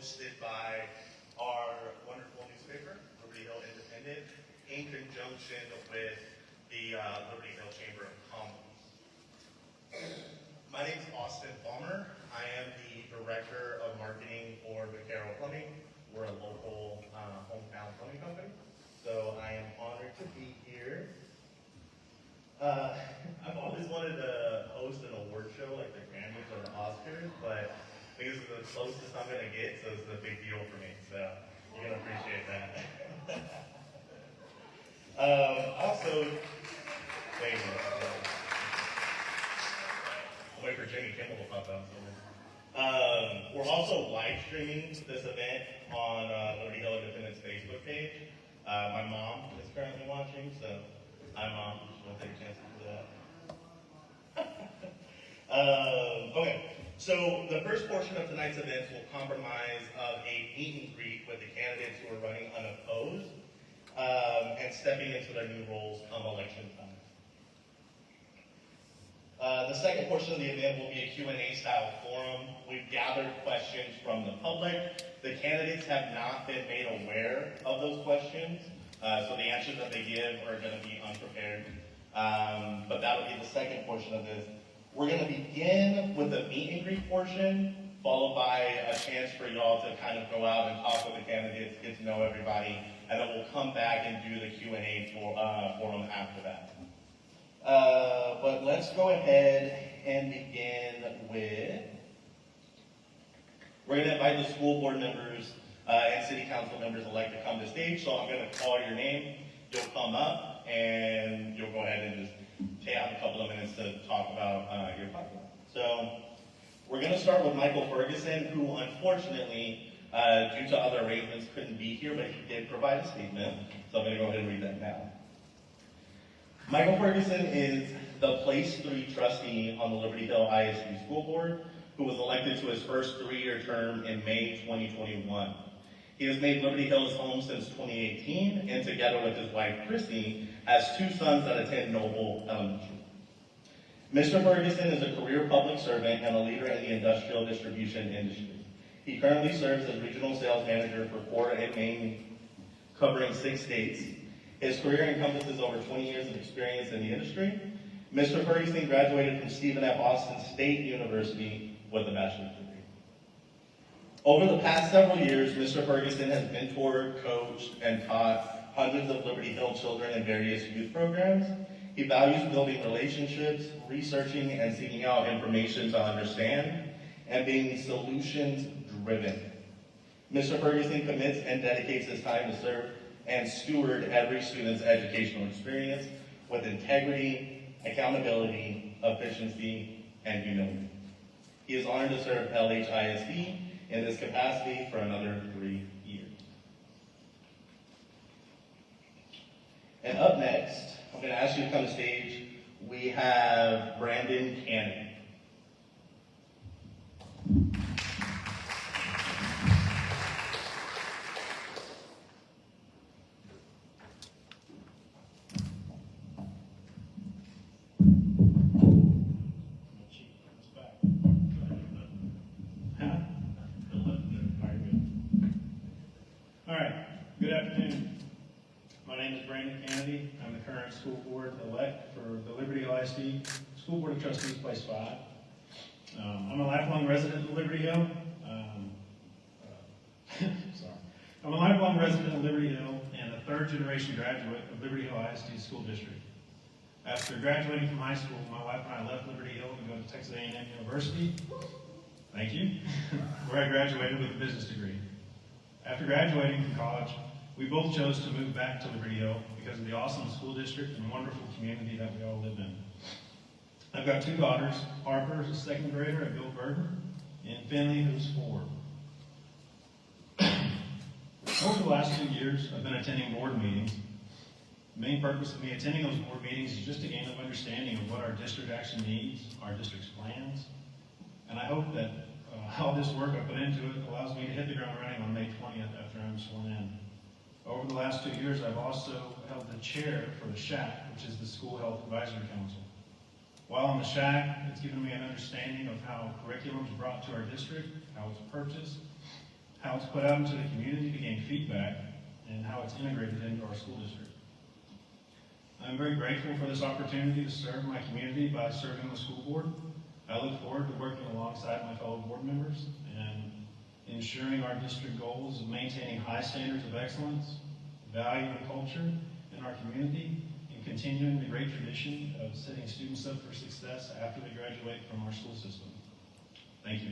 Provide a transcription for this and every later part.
hosted by our wonderful newspaper, Liberty Hill Independent, in conjunction with the Liberty Hill Chamber of Commerce. My name is Austin Palmer. I am the Director of Marketing for Vaquero Plumbing. We're a local hometown plumbing company, so I am honored to be here. I've always wanted to host an award show like the Grammys or the Oscars, but I think this is the closest I'm going to get, so this is a big deal for me, so you're going to appreciate that. Also, thank you. I'll wait for Jimmy Kimmel to pop out. We're also live streaming this event on Liberty Hill Independent's Facebook page. My mom is currently watching, so hi Mom, just want to take a chance to do that. Okay, so the first portion of tonight's events will comprise of a meet and greet with the candidates who are running unopposed and stepping into their new roles come election time. The second portion of the event will be a Q&A style forum. We've gathered questions from the public. The candidates have not been made aware of those questions, so the answers that they give are going to be unprepared. But that'll be the second portion of this. We're going to begin with the meet and greet portion, followed by a chance for y'all to kind of go out and talk with the candidates, get to know everybody, and then we'll come back and do the Q&A forum after that. But let's go ahead and begin with, we're going to invite the school board members and city council members elect to come to stage. So I'm going to call your name, you'll come up, and you'll go ahead and just have a couple of minutes to talk about your pipeline. So we're going to start with Michael Ferguson, who unfortunately, due to other arrangements, couldn't be here, but he did provide a statement. So I'm going to go ahead and read that now. Michael Ferguson is the Place 3 trustee on the Liberty Hill LHISD School Board, who was elected to his first 3-year term in May 2021. He has made Liberty Hill his home since 2018, and together with his wife, Christy, has 2 sons that attend Noble Elementary. Mr. Ferguson is a career public servant and a leader in the industrial distribution industry. He currently serves as regional sales manager for Florida and Maine, covering 6 states. His career encompasses over 20 years of experience in the industry. Mr. Ferguson graduated from Stephen F. Austin State University with a bachelor's degree. Over the past several years, Mr. Ferguson has mentored, coached, and taught hundreds of Liberty Hill children in various youth programs. He values building relationships, researching and seeking out information to understand, and being solutions-driven. Mr. Ferguson commits and dedicates his time to serve and steward every student's educational experience with integrity, accountability, efficiency, and humility. He is honored to serve LHISD in this capacity for another 3 years. And up next, I'm going to ask you to come to stage. We have Brandon Cannon. Good afternoon. My name is Brandon Kennedy. I'm the current school board elect for the Liberty Hill LHISD School Board of Trustees, Place 5. I'm a lifelong resident of Liberty Hill. I'm a lifelong resident of Liberty Hill and a 3rd generation graduate of Liberty Hill LHISD School District. After graduating from high school, my wife and I left Liberty Hill to go to Texas A&M University. Thank you. Where I graduated with a business degree. After graduating from college, we both chose to move back to Liberty Hill because of the awesome school district and wonderful community that we all live in. I've got 2 daughters, Harper, who's a 2nd grader at Bill Burton, and Finley, who's 4. Over the last 2 years, I've been attending board meetings. The main purpose of me attending those board meetings is just to gain an understanding of what our district actually needs, our district's plans, and I hope that all this work I put into it allows me to hit the ground running on May 20th after I'm sworn in. Over the last 2 years, I've also held the chair for the SHAC, which is the School Health Advisory Council. While on the SHAC, it's given me an understanding of how curriculum is brought to our district, how it's purchased, how it's put out into the community to gain feedback, and how it's integrated into our school district. I'm very grateful for this opportunity to serve my community by serving on the school board. I look forward to working alongside my fellow board members and ensuring our district goals of maintaining high standards of excellence, value and culture in our community, and continuing the great tradition of setting students up for success after they graduate from our school system. Thank you.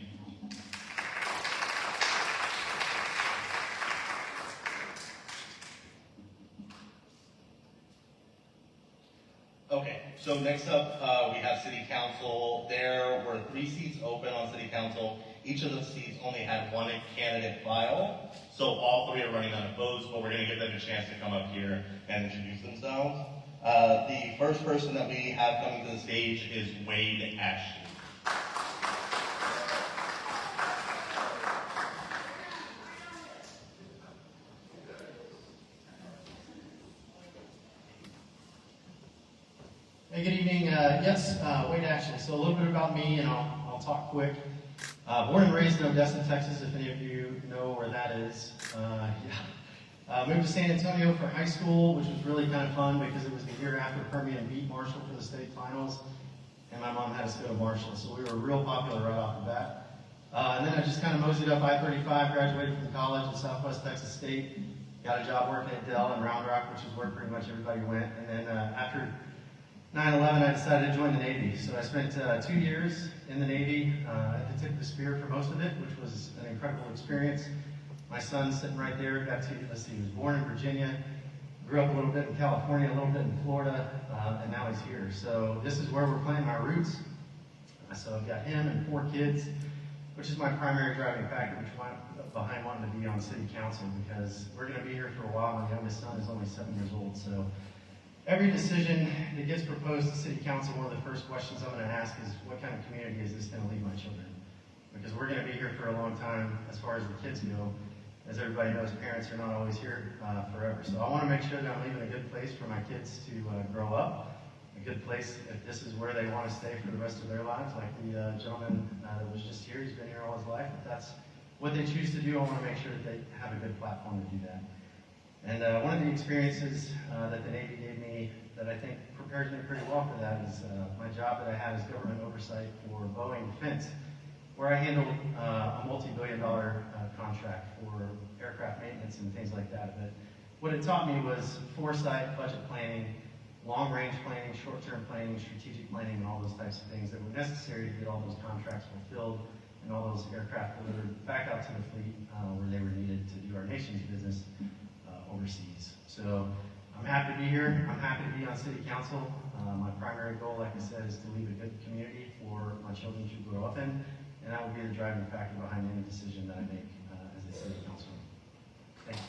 Okay, so next up, we have city council. There were 3 seats open on city council. Each of those seats only had 1 candidate file, so all 3 are running unopposed, but we're gonna give them a chance to come up here and introduce themselves. The first person that we have coming to the stage is Wade Ashton. Hey, good evening. Wade Ashton. So a little bit about me, and I'll talk quick. Born and raised in Odessa, Texas, if any of you know where that is. Moved to San Antonio for high school, which was really kind of fun because it was the year after Permian beat Marshall for the state finals, and my mom had us go to Marshall, so we were real popular right off the bat. And then I just kind of moseyed up I-35, graduated from college at Southwest Texas State, got a job working at Dell in Round Rock, which is where pretty much everybody went. And then after 9/11, I decided to join the Navy. So I spent 2 years in the Navy at the tip of the spear for most of it, which was an incredible experience. My son's sitting right there. He was born in Virginia, grew up a little bit in California, a little bit in Florida, and now he's here. So this is where we're planting our roots. So I've got him and 4 kids, which is my primary driving factor behind wanting to be on city council, because we're going to be here for a while. My youngest son is only 7 years old, so every decision that gets proposed to city council, one of the first questions I'm going to ask is, what kind of community is this going to leave my children? Because we're going to be here for a long time as far as the kids go. As everybody knows, parents are not always here forever. So I want to make sure that I'm leaving a good place for my kids to grow up, a good place if this is where they want to stay for the rest of their lives, like the gentleman that was just here. He's been here all his life. If that's what they choose to do, I want to make sure that they have a good platform to do that. And one of the experiences that the Navy gave me that I think prepares me pretty well for that is my job that I had as government oversight for Boeing Defense, where I handled a multi-billion-dollar contract for aircraft maintenance and things like that. But what it taught me was foresight, budget planning, long-range planning, short-term planning, strategic planning, and all those types of things that were necessary to get all those contracts fulfilled and all those aircraft delivered back out to the fleet where they were needed to do our nation's business overseas. So I'm happy to be here. I'm happy to be on city council. My primary goal, like I said, is to leave a good community for my children to grow up in, and that will be the driving factor behind any decision that I make as a city councilman. Thank you.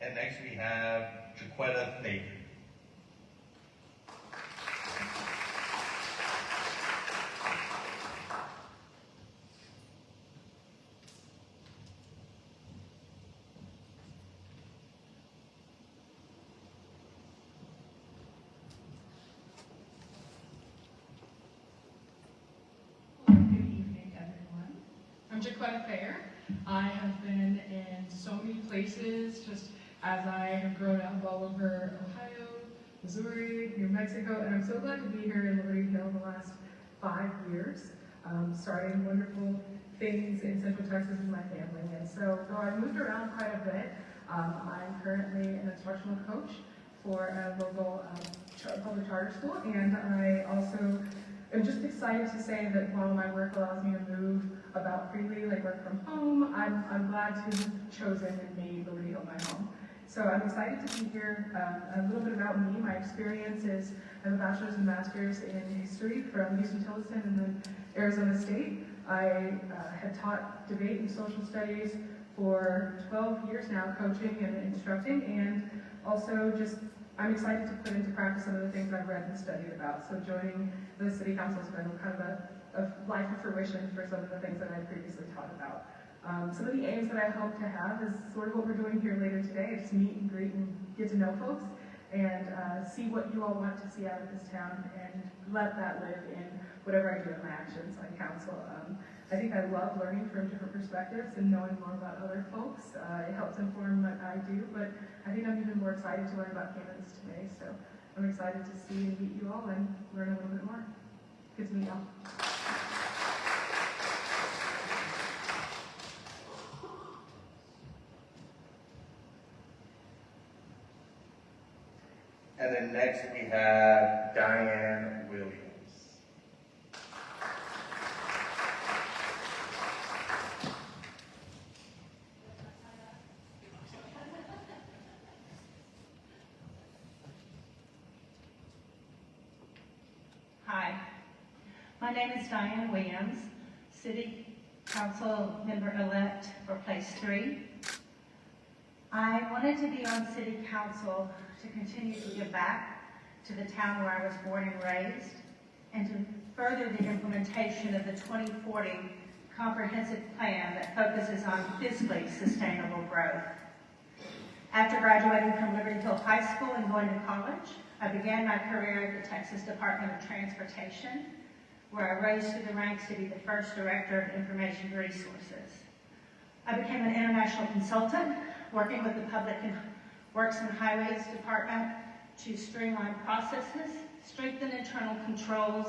And next we have Jaquetta Thaker. I'm Jaquetta Thayer. I have been in so many places just as I have grown up all over Ohio, Missouri, New Mexico, and I'm so glad to be here in Liberty Hill the last 5 years, starting wonderful things in Central Texas with my family. And so though I've moved around quite a bit, I'm currently an instructional coach for a local public charter school, and I also I'm just excited to say that while my work allows me to move about freely, like work from home, I'm glad to have chosen and made Liberty Hill my home. So I'm excited to be here. A little bit about me. My experience is I have a bachelor's and master's in history from Houston-Tilliston and then Arizona State. I have taught debate and social studies for 12 years now, coaching and instructing, and also just I'm excited to put into practice some of the things I've read and studied about. So joining the city council has been kind of a life of fruition for some of the things that I previously taught about. Some of the aims that I hope to have is sort of what we're doing here later today. Just meet and greet and get to know folks and see what you all want to see out of this town and let that live in whatever I do in my actions on council. I think I love learning from different perspectives and knowing more about other folks. It helps inform what I do, but I think I'm even more excited to learn about candidates today. So I'm excited to see and meet you all and learn a little bit more. Good to meet y'all. And then next we have Diane Williams. Hi, my name is Diane Williams, City Council Member-elect for Place 3. I wanted to be on City Council to continue to give back to the town where I was born and raised, and to further the implementation of the 2040 comprehensive plan that focuses on fiscally sustainable growth. After graduating from Liberty Hill High School and going to college, I began my career at the Texas Department of Transportation, where I rose through the ranks to be the first Director of Information Resources. I became an international consultant, working with the Public Works and Highways Department to streamline processes, strengthen internal controls,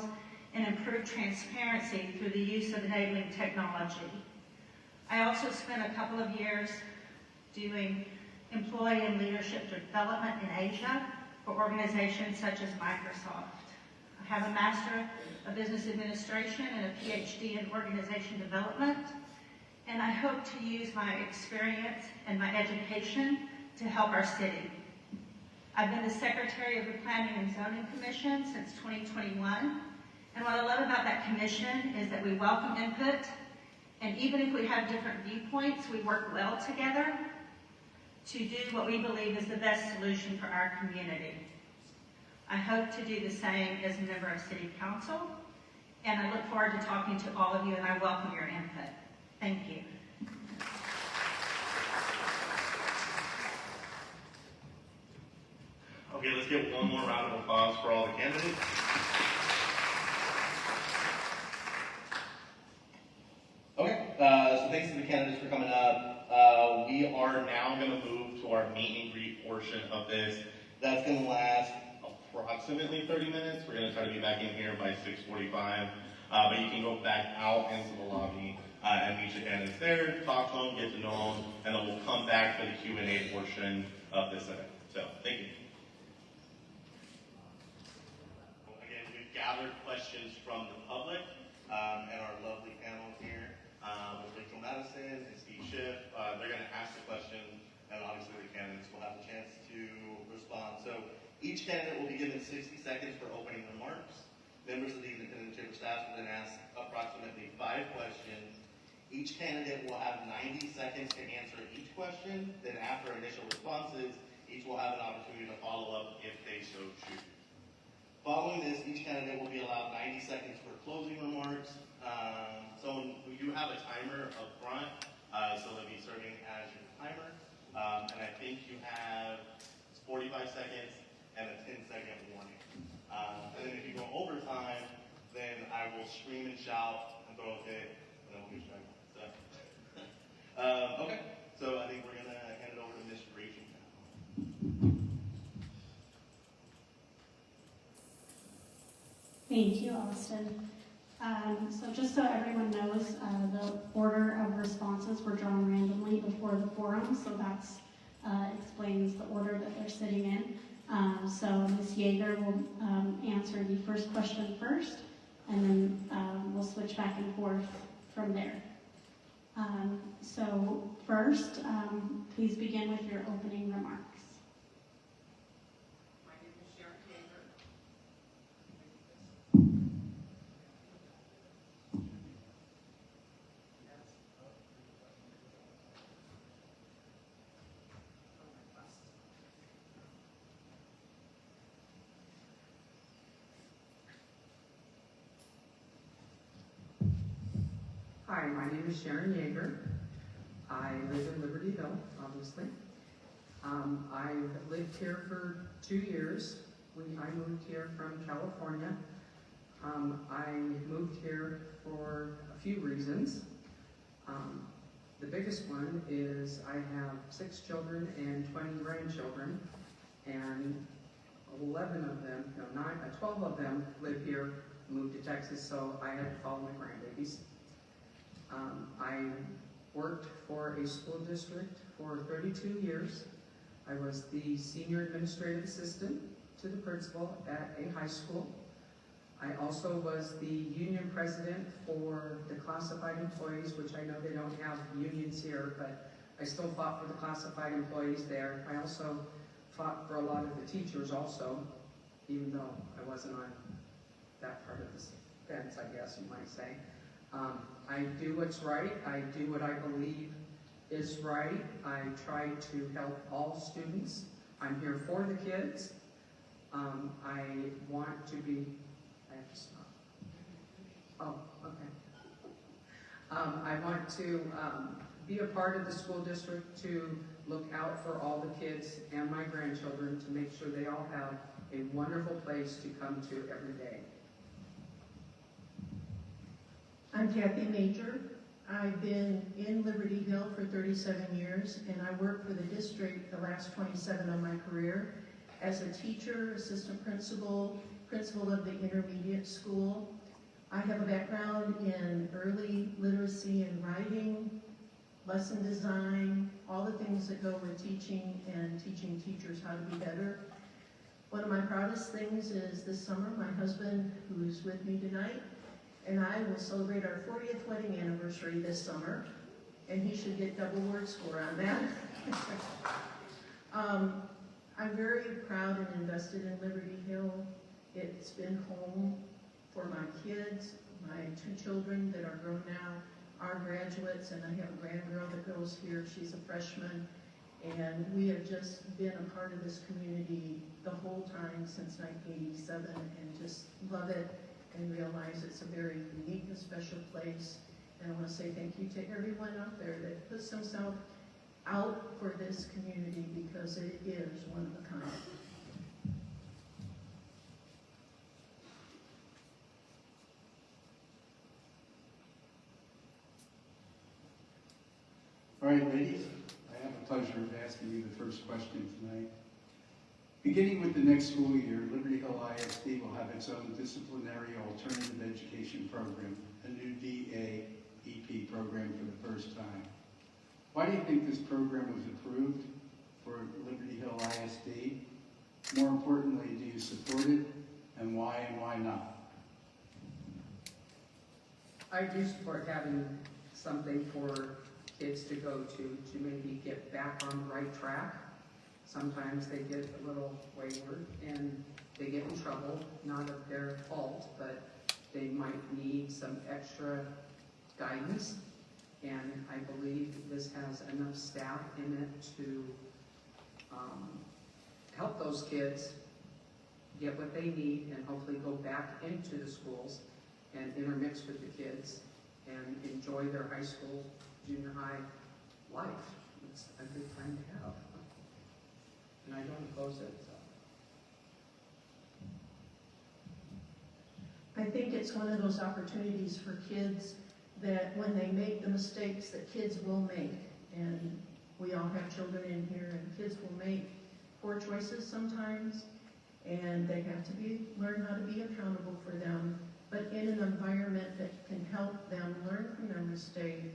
and improve transparency through the use of enabling technology. I also spent a couple of years doing employee and leadership development in Asia for organizations such as Microsoft. I have a Master of Business Administration and a PhD in Organization Development, and I hope to use my experience and my education to help our city. I've been the Secretary of the Planning and Zoning Commission since 2021, and what I love about that commission is that we welcome input, and even if we have different viewpoints, we work well together to do what we believe is the best solution for our community. I hope to do the same as a member of City Council, and I look forward to talking to all of you, and I welcome your input. Thank you. Okay, let's give one more round of applause for all the candidates. Okay, so thanks to the candidates for coming up. We are now going to move to our meet and greet portion of this. That's going to last approximately 30 minutes. We're going to try to be back in here by 6:45, but you can go back out into the lobby and meet your candidates there, talk to them, get to know them, and then we'll come back for the Q&A portion of this event. So, thank you. Again, we've gathered questions from the public and our lovely panel here with Rachel Madison and Steve Schiff. They're going to ask the questions, and obviously the candidates will have a chance to respond. So each candidate will be given 60 seconds for opening remarks. Members of the independent chamber staff will then ask approximately 5 questions. Each candidate will have 90 seconds to answer each question. Then after initial responses, each will have an opportunity to follow up if they so choose. Following this, each candidate will be allowed 90 seconds for closing remarks. So we do have a timer up front, so they'll be serving as your timer. And I think you have 45 seconds and a 10-second warning. And then if you go over time, then I will scream and shout and throw a fit, and then we'll get started. So, okay, so I think we're going to hand it over to Ms. Rachel now. Thank you, Austin. So just so everyone knows, the order of responses were drawn randomly before the forum, so that's explains the order that they're sitting in. So Ms. Yeager will answer the first question first, and then we'll switch back and forth from there. So first, please begin with your opening remarks. Hi, my name is Sharon Yeager. I live in Liberty Hill, obviously. I've lived here for 2 years. I moved here from California. I moved here for a few reasons. The biggest one is I have 6 children and 20 grandchildren, and 12 of them live here, moved to Texas, so I had to follow my grandbabies. I worked for a school district for 32 years. I was the senior administrative assistant to the principal at a high school. I also was the union president for the classified employees, which I know they don't have unions here, but I still fought for the classified employees there. I also fought for a lot of the teachers also, even though I wasn't on that part of the fence, I guess you might say. I do what's right. I do what I believe is right. I try to help all students. I'm here for the kids. I want to be, I have to stop. Oh, okay. I want to be a part of the school district to look out for all the kids and my grandchildren to make sure they all have a wonderful place to come to every day. I'm Kathy Major. I've been in Liberty Hill for 37 years, and I worked for the district the last 27 of my career as a teacher, assistant principal, principal of the intermediate school. I have a background in early literacy and writing, lesson design, all the things that go with teaching and teaching teachers how to be better. One of my proudest things is this summer, my husband, who's with me tonight, and I will celebrate our 40th wedding anniversary this summer, and he should get double word score on that. I'm very proud and invested in Liberty Hill. It's been home for my kids, my 2 children that are grown now, are graduates, and I have a grandgirl that goes here. She's a freshman, and we have just been a part of this community the whole time since 1987, and just love it and realize it's a very unique and special place. And I want to say thank you to everyone out there that puts themselves out for this community, because it is one of a kind. All right, ladies, I have the pleasure of asking you the first question tonight. Beginning with the next school year, Liberty Hill ISD will have its own disciplinary alternative education program, a new DAEP program for the first time. Why do you think this program was approved for Liberty Hill ISD? More importantly, do you support it, and why not? I do support having something for kids to go to maybe get back on the right track. Sometimes they get a little wayward and they get in trouble, not of their fault, but they might need some extra guidance. And I believe this has enough staff in it to help those kids get what they need and hopefully go back into the schools and intermix with the kids and enjoy their high school, junior high life. It's a good time to have. And I don't oppose it. So. I think it's one of those opportunities for kids that when they make the mistakes that kids will make, and we all have children in here, and kids will make poor choices sometimes, and they have to learn how to be accountable for them, but in an environment that can help them learn from their mistake,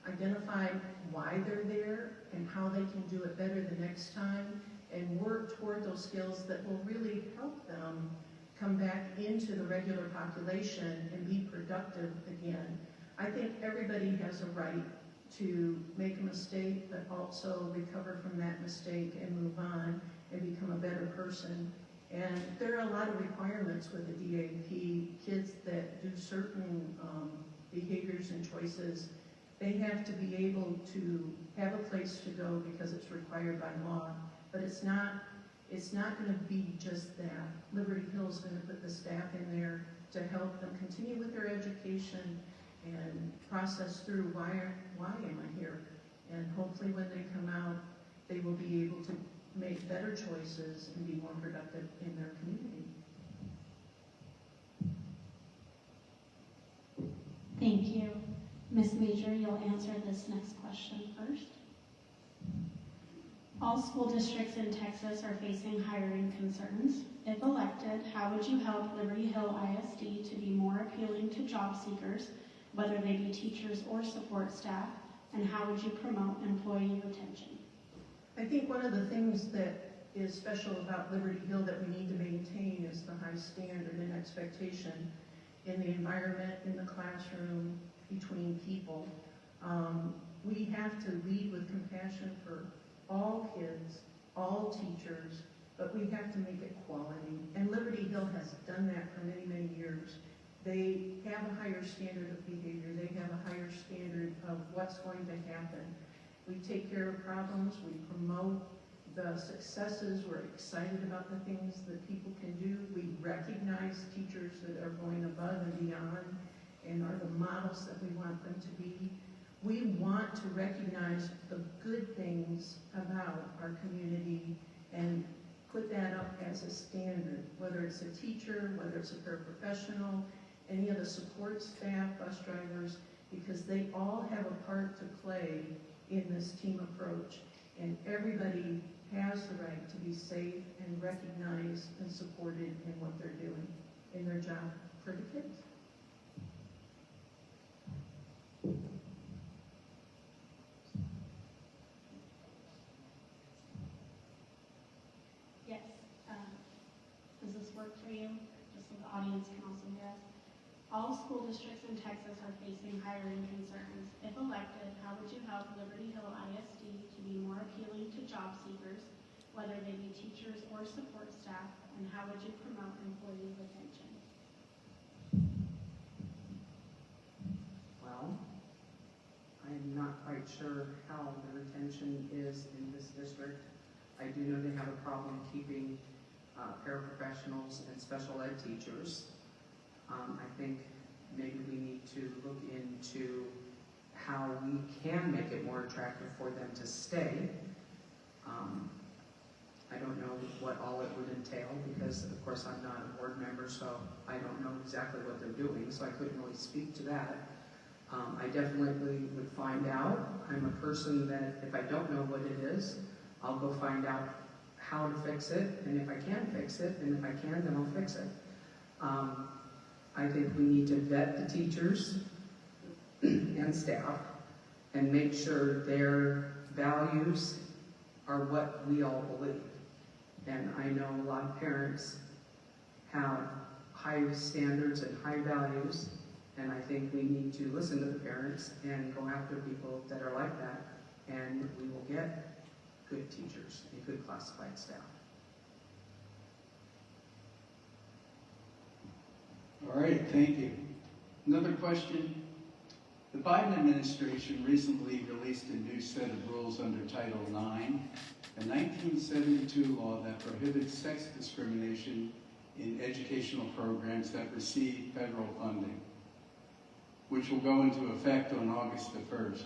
identify why they're there and how they can do it better the next time, and work toward those skills that will really help them come back into the regular population and be productive again. I think everybody has a right to make a mistake, but also recover from that mistake and move on and become a better person. And there are a lot of requirements with the DAP. Kids that do certain behaviors and choices, they have to be able to have a place to go because it's required by law. But it's not going to be just that. Liberty Hill is going to put the staff in there to help them continue with their education and process through why am I here? And hopefully when they come out, they will be able to make better choices and be more productive in their community. Thank you. Ms. Major, you'll answer this next question first. All school districts in Texas are facing hiring concerns. If elected, how would you help Liberty Hill ISD to be more appealing to job seekers, whether they be teachers or support staff, and how would you promote employee retention? I think one of the things that is special about Liberty Hill that we need to maintain is the high standard and expectation in the environment, in the classroom, between people. We have to lead with compassion for all kids, all teachers, but we have to make it quality. And Liberty Hill has done that for many, many years. They have a higher standard of behavior. They have a higher standard of what's going to happen. We take care of problems. We promote the successes. We're excited about the things that people can do. We recognize teachers that are going above and beyond and are the models that we want them to be. We want to recognize the good things about our community and put that up as a standard, whether it's a teacher, whether it's a paraprofessional, any of the support staff, bus drivers, because they all have a part to play in this team approach. And everybody has the right to be safe and recognized and supported in what they're doing in their job for the kids. Yes. Does this work for you? Just so the audience can also hear us. All school districts in Texas are facing hiring concerns. If elected, how would you help Liberty Hill ISD to be more appealing to job seekers, whether they be teachers or support staff, and how would you promote employee retention? Well, I'm not quite sure how the retention is in this district. I do know they have a problem keeping paraprofessionals and special ed teachers. I think maybe we need to look into how we can make it more attractive for them to stay. I don't know what all it would entail because, of course, I'm not a board member, so I don't know exactly what they're doing, so I couldn't really speak to that. I definitely would find out. I'm a person that if I don't know what it is, I'll go find out how to fix it, and if I can fix it, and if I can, then I'll fix it. I think we need to vet the teachers and staff and make sure their values are what we all believe. And I know a lot of parents have high standards and high values, and I think we need to listen to the parents and go after people that are like that, and we will get good teachers and good classified staff. All right, thank you. Another question. The Biden administration recently released a new set of rules under Title IX, a 1972 law that prohibits sex discrimination in educational programs that receive federal funding, which will go into effect on August the 1st.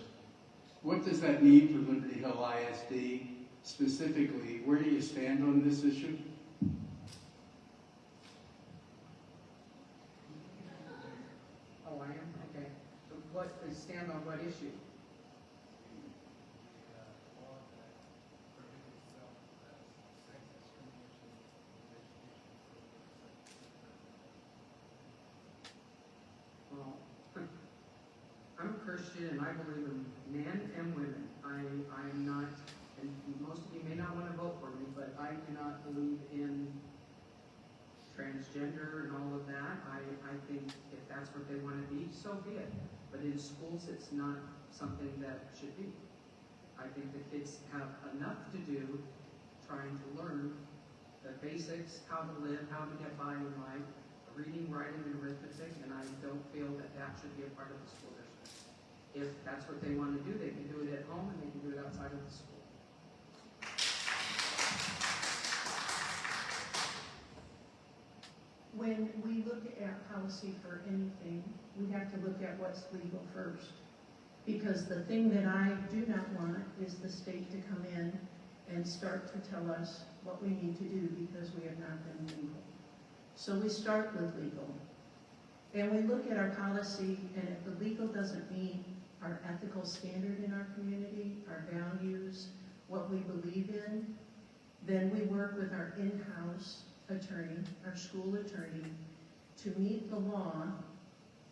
What does that mean for Liberty Hill ISD? Specifically, where do you stand on this issue? Oh, I am? Okay. So what, stand on what issue? Well, I'm a Christian and I believe in men and women. I'm not, and most of you may not want to vote for me, but I do not believe in transgender and all of that. I think if that's what they want to be, so be it. But in schools, it's not something that should be. I think the kids have enough to do trying to learn the basics, how to live, how to get by in life, reading, writing, and arithmetic, and I don't feel that that should be a part of the school district. If that's what they want to do, they can do it at home and they can do it outside of the school. When we look at policy for anything, we have to look at what's legal first. Because the thing that I do not want is the state to come in and start to tell us what we need to do because we have not been legal. So we start with legal. And we look at our policy, and if the legal doesn't meet our ethical standard in our community, our values, what we believe in, then we work with our in-house attorney, our school attorney, to meet the law,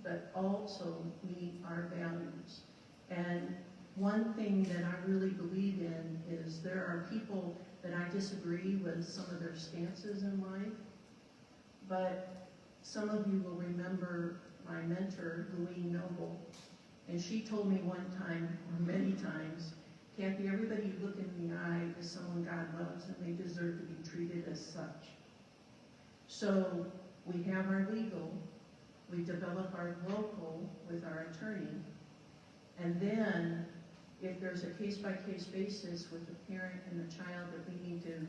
but also meet our values. And one thing that I really believe in is there are people that I disagree with some of their stances in life, but some of you will remember my mentor, Louise Noble, and she told me one time, or many times, Kathy, everybody you look in the eye is someone God loves and they deserve to be treated as such. So we have our legal, we develop our local with our attorney, and then if there's a case-by-case basis with the parent and the child that we need to,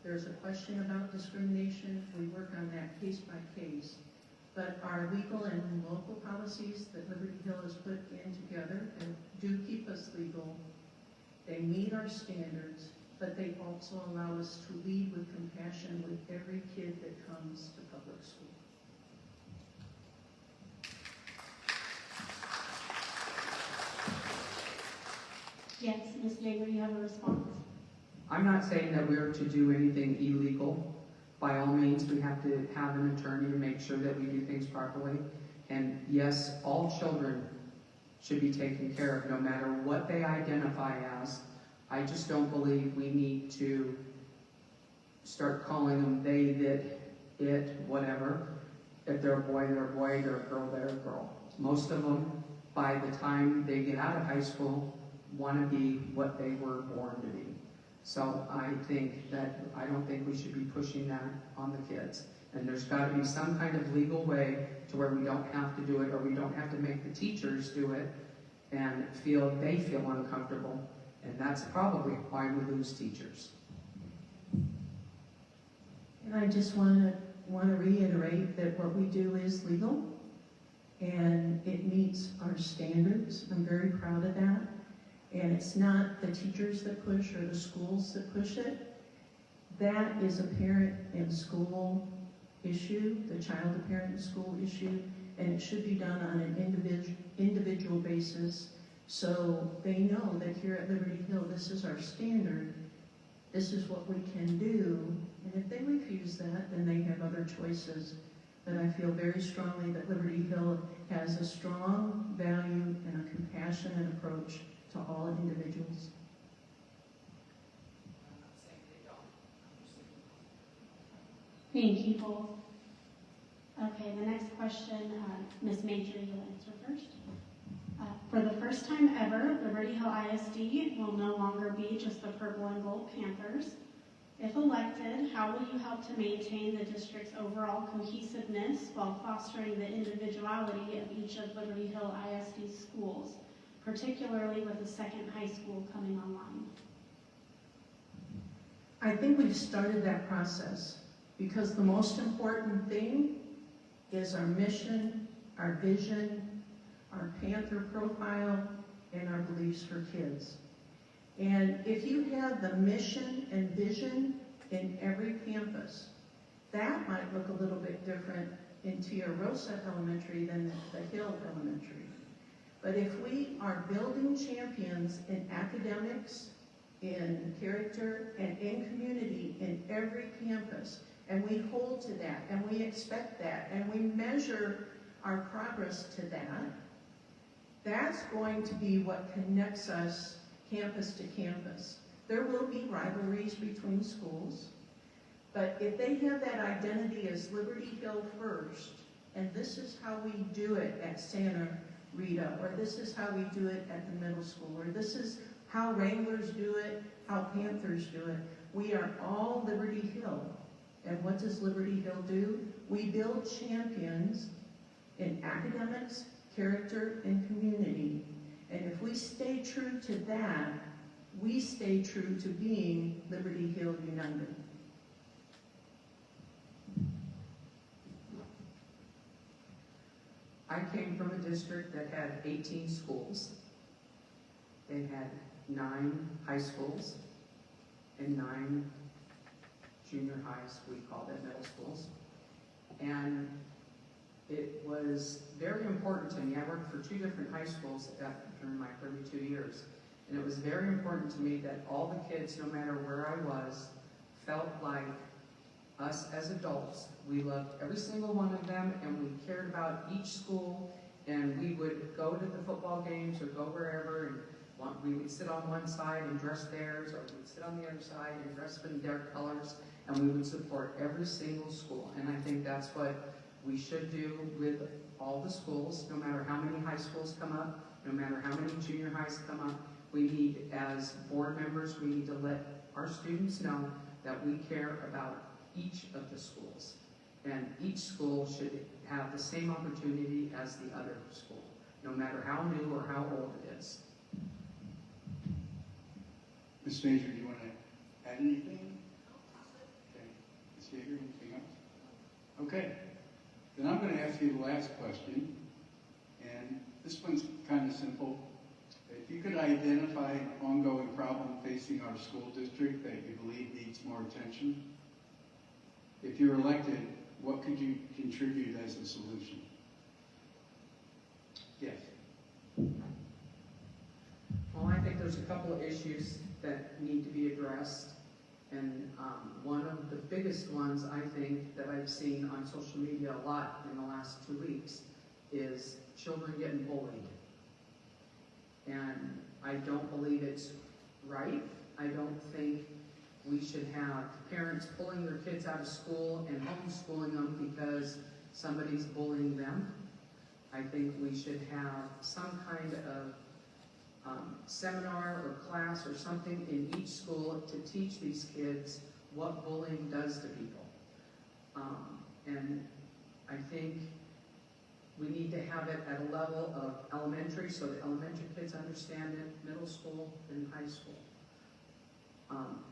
there's a question about discrimination, we work on that case by case. But our legal and local policies that Liberty Hill has put in together and do keep us legal, they meet our standards, but they also allow us to lead with compassion with every kid that comes to public school. Yes, Ms. Yeager, you have a response? I'm not saying that we're to do anything illegal. By all means, we have to have an attorney to make sure that we do things properly. And yes, all children should be taken care of, no matter what they identify as. I just don't believe we need to start calling them they, that, it, whatever. If they're a boy, they're a boy. They're a girl, they're a girl. Most of them, by the time they get out of high school, want to be what they were born to be. So I don't think we should be pushing that on the kids. And there's got to be some kind of legal way to where we don't have to do it, or we don't have to make the teachers do it and they feel uncomfortable. And that's probably why we lose teachers. And I just want to reiterate that what we do is legal and it meets our standards. I'm very proud of that. And it's not the teachers that push or the schools that push it. That is a parent and school issue, the child to parent and school issue, and it should be done on an individual basis so they know that here at Liberty Hill, this is our standard, this is what we can do, and if they refuse that, then they have other choices. But I feel very strongly that Liberty Hill has a strong value and a compassionate approach to all individuals. Thank you both. Okay, the next question, Ms. Major, you'll answer first. For the first time ever, Liberty Hill ISD will no longer be just the Purple and Gold Panthers. If elected, how will you help to maintain the district's overall cohesiveness while fostering the individuality of each of Liberty Hill ISD schools, particularly with the second high school coming online? I think we've started that process because the most important thing is our mission, our vision, our Panther profile, and our beliefs for kids. And if you have the mission and vision in every campus, that might look a little bit different in Tierra Rosa Elementary than the Hill Elementary. But if we are building champions in academics, in character, and in community in every campus, and we hold to that, and we expect that, and we measure our progress to that, that's going to be what connects us campus to campus. There will be rivalries between schools, but if they have that identity as Liberty Hill first, and this is how we do it at Santa Rita, or this is how we do it at the middle school, or this is how Wranglers do it, how Panthers do it. We are all Liberty Hill. And what does Liberty Hill do? We build champions in academics, character, and community. And if we stay true to that, we stay true to being Liberty Hill United. I came from a district that had 18 schools. They had 9 high schools and 9 junior highs, we called it middle schools. And it was very important to me. I worked for 2 different high schools during my 32 years. And it was very important to me that all the kids, no matter where I was, felt like us as adults. We loved every single one of them, and we cared about each school, and we would go to the football games or go wherever, and we would sit on one side and dress theirs, or we'd sit on the other side and dress in their colors, and we would support every single school. And I think that's what we should do with all the schools, no matter how many high schools come up, no matter how many junior highs come up. We need, as board members, we need to let our students know that we care about each of the schools. And each school should have the same opportunity as the other school, no matter how new or how old it is. Ms. Major, do you want to add anything? Okay. Ms. Yeager, anything else? Okay. Then I'm going to ask you the last question, and this one's kind of simple. If you could identify an ongoing problem facing our school district that you believe needs more attention, if you're elected, what could you contribute as a solution? Yes. Well, I think there's a couple of issues that need to be addressed. And one of the biggest ones, I think, that I've seen on social media a lot in the last 2 weeks is children getting bullied. And I don't believe it's right. I don't think we should have parents pulling their kids out of school and homeschooling them because somebody's bullying them. I think we should have some kind of seminar or class or something in each school to teach these kids what bullying does to people. And I think we need to have it at a level of elementary, so the elementary kids understand it, middle school and high school.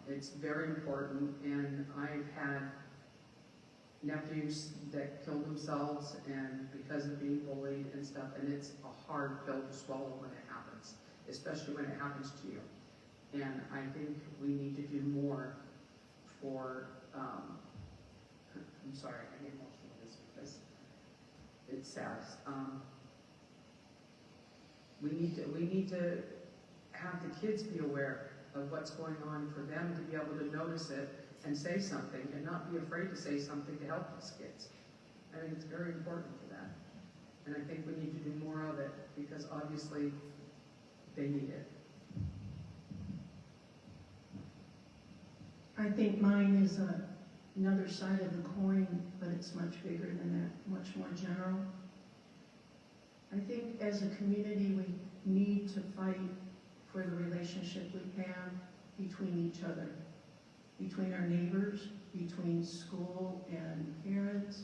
It's very important, and I've had nephews that killed themselves and because of being bullied and stuff, and it's a hard pill to swallow when it happens, especially when it happens to you. And I think we need to do more for, I'm sorry, I get emotional with this because it's sad. We need to have the kids be aware of what's going on for them to be able to notice it and say something and not be afraid to say something to help these kids. I think it's very important for that. And I think we need to do more of it because obviously they need it. I think mine is another side of the coin, but it's much bigger than that, much more general. I think as a community we need to fight for the relationship we have between each other, between our neighbors, between school and parents.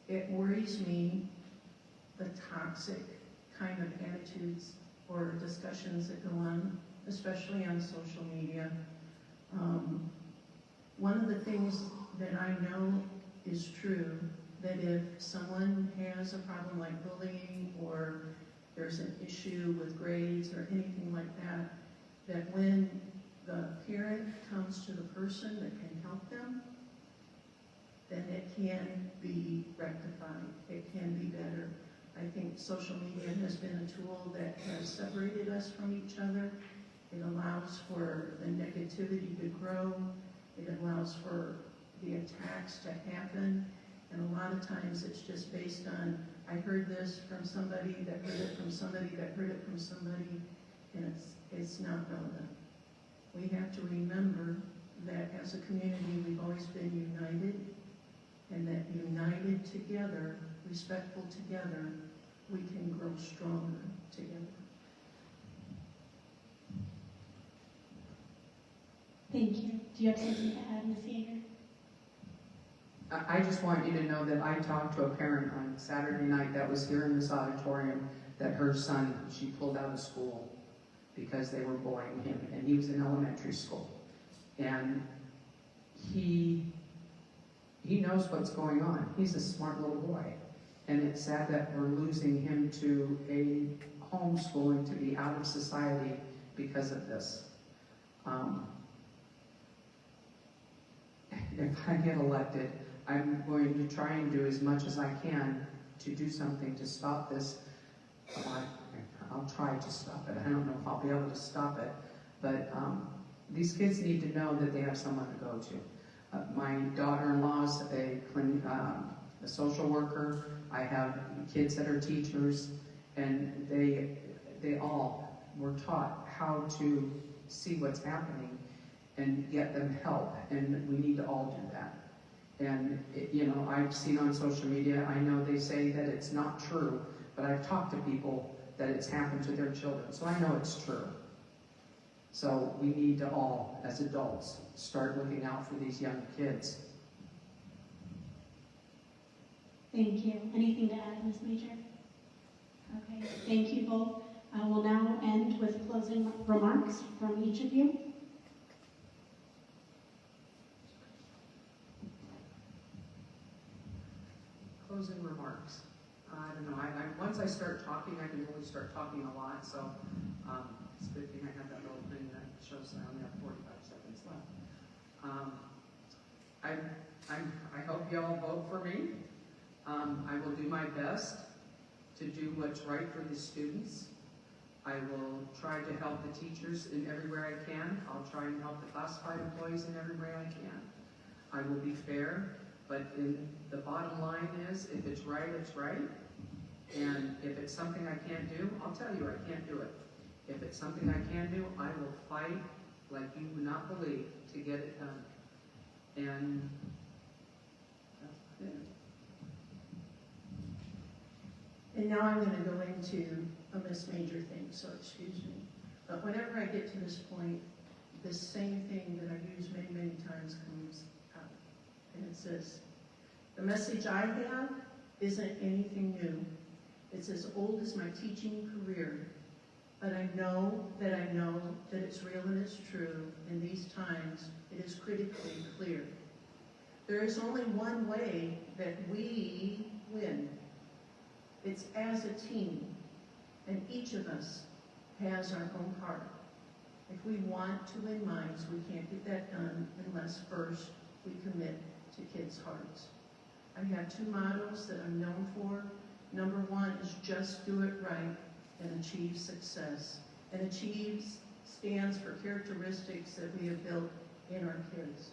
It worries me, the toxic kind of attitudes or discussions that go on, especially on social media. One of the things that I know is true, that if someone has a problem like bullying or there's an issue with grades or anything like that, that when the parent comes to the person that can help them, then it can be rectified, it can be better. I think social media has been a tool that has separated us from each other. It allows for the negativity to grow. It allows for the attacks to happen. And a lot of times it's just based on, I heard this from somebody that heard it from somebody that heard it from somebody, and it's not relevant. We have to remember that as a community we've always been united, and that united together, respectful together, we can grow stronger together. Thank you. Do you have something to add, Ms. Yeager? I just want you to know that I talked to a parent on Saturday night that was here in this auditorium that her son, she pulled out of school because they were bullying him, and he was in elementary school. And he knows what's going on. He's a smart little boy. And it's sad that we're losing him to a homeschooling, to be out of society because of this. if I get elected, I'm going to try and do as much as I can to do something to stop this. I'll try to stop it. I don't know if I'll be able to stop it, but these kids need to know that they have someone to go to. My daughter-in-law's a social worker. I have kids that are teachers, and they all were taught how to see what's happening and get them help, and we need to all do that. And, I've seen on social media, I know they say that it's not true, but I've talked to people that it's happened to their children, so I know it's true. So we need to all, as adults, start looking out for these young kids. Thank you. Anything to add, Ms. Major? Okay, thank you both. I will now end with closing remarks from each of you. Closing remarks. I don't know, once I start talking, I can really start talking a lot, so it's a good thing I have that little thing that shows I only have 45 seconds left. I hope you all vote for me. I will do my best to do what's right for the students. I will try to help the teachers in everywhere I can. I'll try and help the classified employees in everywhere I can. I will be fair, but the bottom line is, if it's right, it's right. And if it's something I can't do, I'll tell you I can't do it. If it's something I can do, I will fight like you would not believe to get it done. And that's it. And now I'm going to go into a Miss Major thing, so excuse me. But whenever I get to this point, this same thing that I've used many, many times comes out. And it says, the message I have isn't anything new. It's as old as my teaching career. But I know that it's real and it's true. In these times, it is critically clear. There is only one way that we win. It's as a team, and each of us has our own part. If we want to win minds, we can't get that done unless first we commit to kids' hearts. I have two mottos that I'm known for. Number one is just do it right and achieve success. And achieve stands for characteristics that we have built in our kids.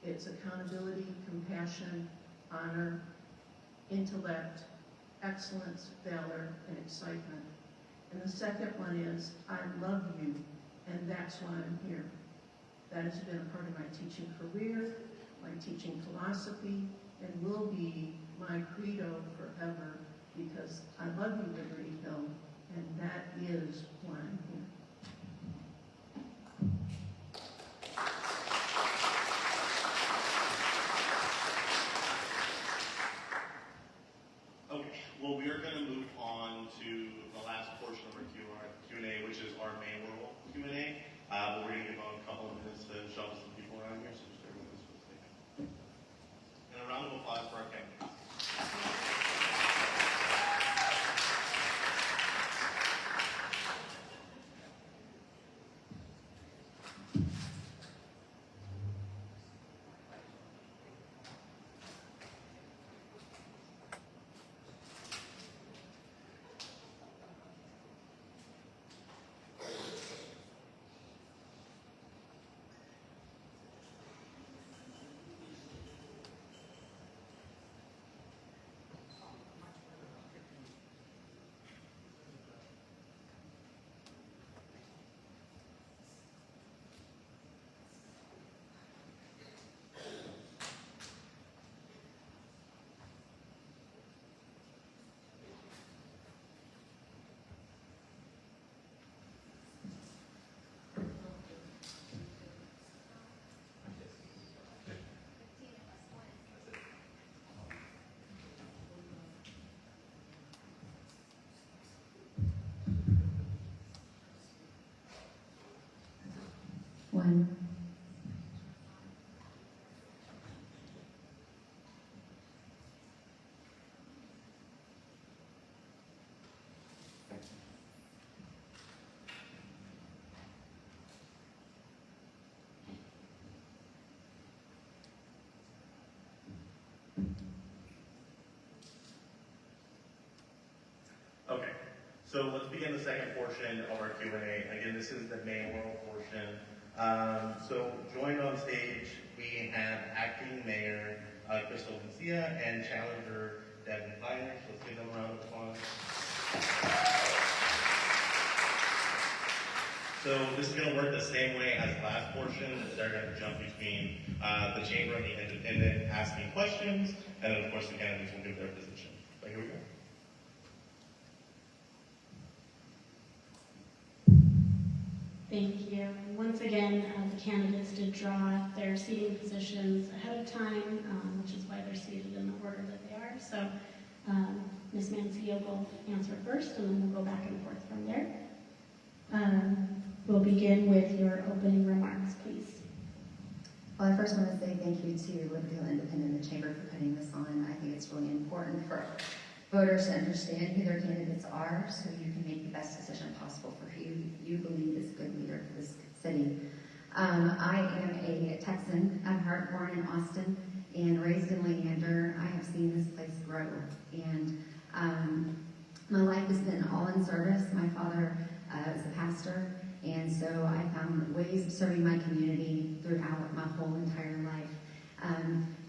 It's accountability, compassion, honor, intellect, excellence, valor, and excitement. And the second one is, I love you, and that's why I'm here. That has been a part of my teaching career, my teaching philosophy, and will be my credo forever, because I love you, Liberty Hill, and that is why I'm here. Okay, well, we are going to move on to the last portion of our Q&A, which is our mayoral Q&A. But we're going to give a couple of minutes to shuffle some people around here, so just bear with us for a second. And a round of applause for our candidates. One. So let's begin the second portion of our Q&A. Again, this is the main oral portion. So joined on stage, we have Acting Mayor Crystal Garcia and Challenger Devin Kleiner. So let's give them a round of applause. So this is going to work the same way as the last portion. They're going to jump between the chamber and the independent asking questions, and then of course the candidates will give their position. So here we go. Thank you. And once again, the candidates did draw their seating positions ahead of time, which is why they're seated in the order that they are. So Ms. Mancia will answer first, and then we'll go back and forth from there. We'll begin with your opening remarks, please. Well, I first want to say thank you to Liberty Hill Independent and the Chamber for putting this on. I think it's really important for voters to understand who their candidates are so you can make the best decision possible for who you believe is a good leader for this city. I am a Texan. I'm heart, born in Austin and raised in Leander. I have seen this place grow, and my life has been all in service. My father was a pastor, and so I found ways of serving my community throughout my whole entire life.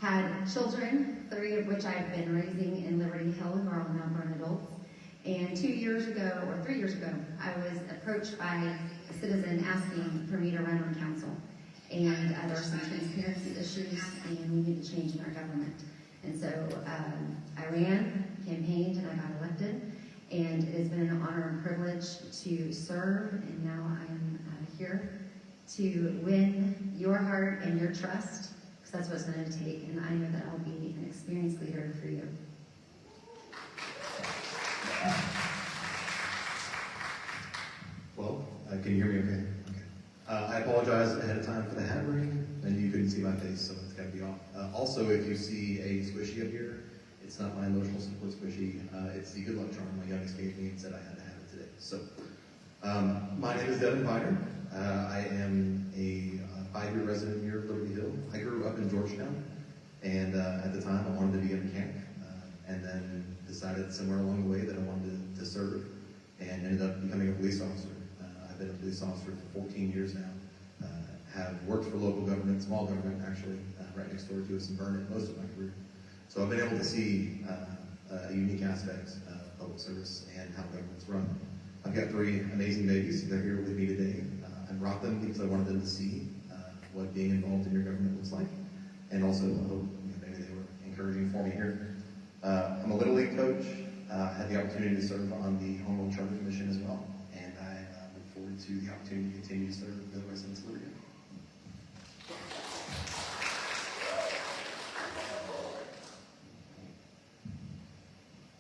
Had children, 3 of which I've been raising in Liberty Hill, who are all now grown adults. And 3 years ago, I was approached by a citizen asking for me to run on council. And there were some transparency issues, and we needed to change in our government. And so I ran, campaigned, and I got elected. And it has been an honor and privilege to serve, and now I am here to win your heart and your trust, because that's what it's going to take, and I know that I'll be an experienced leader for you. Well, can you hear me okay? Okay. I apologize ahead of time for the hammering, and you couldn't see my face, so it's got to be off. Also, if you see a squishy up here, it's not my emotional support squishy. It's the good luck charm my youngest gave me and said I had to have it today. So, my name is Devin Kleiner. I am a 5-year resident here at Liberty Hill. I grew up in Georgetown, and at the time I wanted to be a mechanic, and then decided somewhere along the way that I wanted to serve, and ended up becoming a police officer. I've been a police officer for 14 years now. Have worked for local government, small government actually, right next door to us in Vernon most of my career. So I've been able to see unique aspects of public service and how government's run. I've got 3 amazing babies. They're here with me today. I brought them because I wanted them to see what being involved in your government looks like. And also, I hope maybe they were encouraging for me here. I'm a Little League coach. I had the opportunity to serve on the Home Rule Charter Commission as well. And I look forward to the opportunity to continue to serve the residents of Liberty.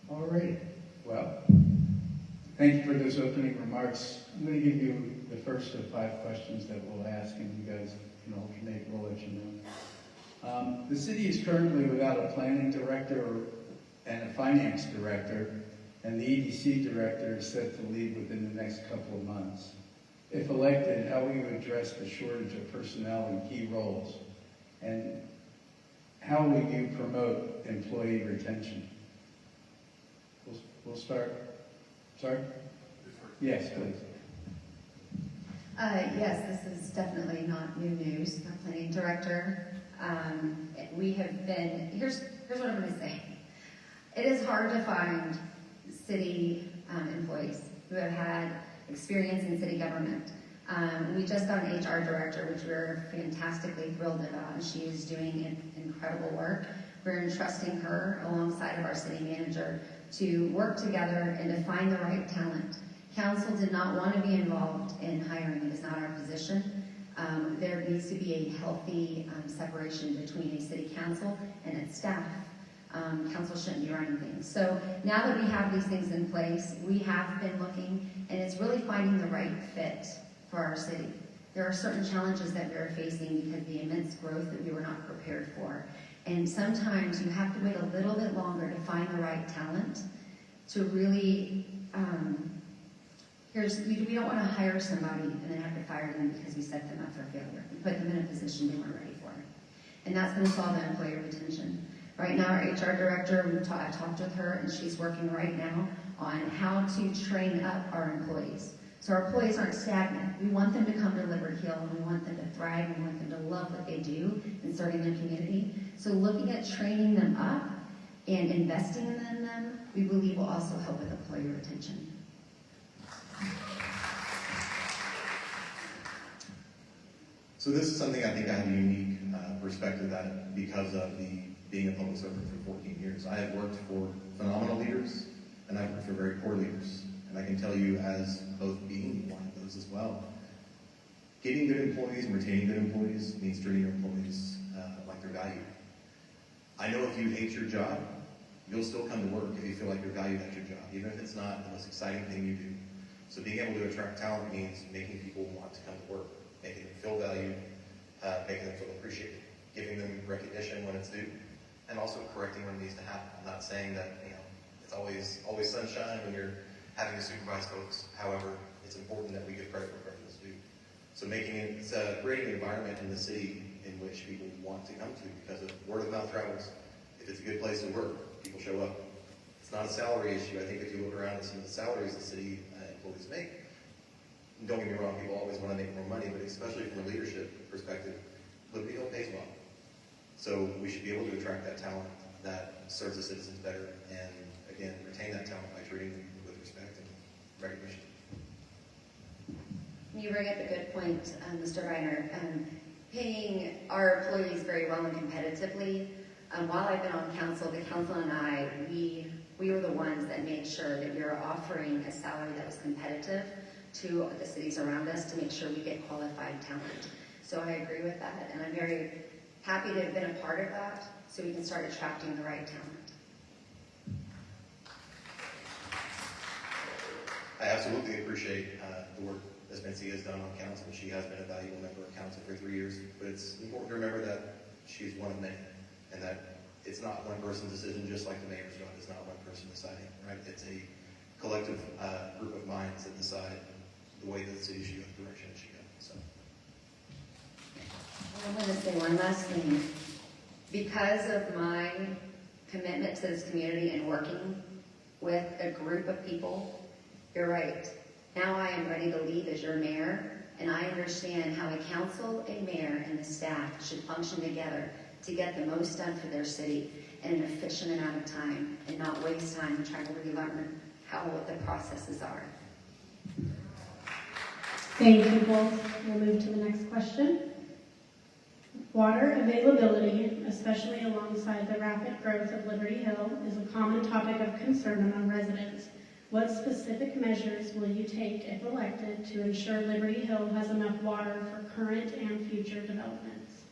All right. Well, thank you for those opening remarks. I'm going to give you the first of 5 questions that we'll ask, and you guys can alternate. We'll let you know. The city is currently without a planning director and a finance director, and the EDC director is set to leave within the next couple of months. If elected, how will you address the shortage of personnel in key roles? And how will you promote employee retention? We'll start. Sorry? Yes, please. Yes, this is definitely not new news. Our planning director, we have been, here's what I'm going to say. It is hard to find city employees who have had experience in city government. We just got an HR director, which we're fantastically thrilled about, and she is doing incredible work. We're entrusting her alongside of our city manager to work together and to find the right talent. Council did not want to be involved in hiring. It is not our position. There needs to be a healthy separation between a city council and its staff. Council shouldn't be running things. So now that we have these things in place, we have been looking, and it's really finding the right fit for our city. There are certain challenges that we are facing because of the immense growth that we were not prepared for. And sometimes you have to wait a little bit longer to find the right talent to really, we don't want to hire somebody and then have to fire them because we set them up for failure. We put them in a position they weren't ready for. And that's going to solve the employee retention. Right now, our HR director, I've talked with her, and she's working right now on how to train up our employees. So our employees aren't stagnant. We want them to come to Liberty Hill, and we want them to thrive, and we want them to love what they do in serving their community. So looking at training them up and investing in them, we believe will also help with employee retention. So this is something I think I have a unique perspective that because of being a public servant for 14 years. I have worked for phenomenal leaders, and I've worked for very poor leaders. And I can tell you, as both being one of those as well, getting good employees and retaining good employees means treating your employees like they're valued. I know if you hate your job, you'll still come to work if you feel like you're valued at your job, even if it's not the most exciting thing you do. So being able to attract talent means making people want to come to work, making them feel valued, making them feel appreciated, giving them recognition when it's due, and also correcting when it needs to happen. I'm not saying that it's always sunshine when you're having to supervise folks. However, it's important that we give credit where credit is due. So creating an environment in the city in which people want to come to, because if word of mouth travels, if it's a good place to work, people show up. It's not a salary issue. I think if you look around at some of the salaries the city employees make, don't get me wrong, people always want to make more money, but especially from a leadership perspective, Liberty Hill pays well. So we should be able to attract that talent that serves the citizens better, and again, retain that talent by treating them with respect and recognition. You bring up a good point, Mr. Reiner. Paying our employees very well and competitively. While I've been on council, the council and I, we were the ones that made sure that we were offering a salary that was competitive to the cities around us to make sure we get qualified talent. So I agree with that, and I'm very happy to have been a part of that so we can start attracting the right talent. I absolutely appreciate the work Ms. Mincy has done on council. She has been a valuable member of council for 3 years, but it's important to remember that she's one of many, and that it's not one person's decision, just like the mayor's job is not one person deciding, right? It's a collective group of minds that decide the way that the city should go, the direction it should go. So. I'm going to say one last thing. Because of my commitment to this community and working with a group of people, you're right. Now I am ready to lead as your mayor, and I understand how a council, a mayor, and the staff should function together to get the most done for their city in an efficient amount of time and not waste time trying to relearn what the processes are. Thank you both. We'll move to the next question. Water availability, especially alongside the rapid growth of Liberty Hill, is a common topic of concern among residents. What specific measures will you take, if elected, to ensure Liberty Hill has enough water for current and future developments?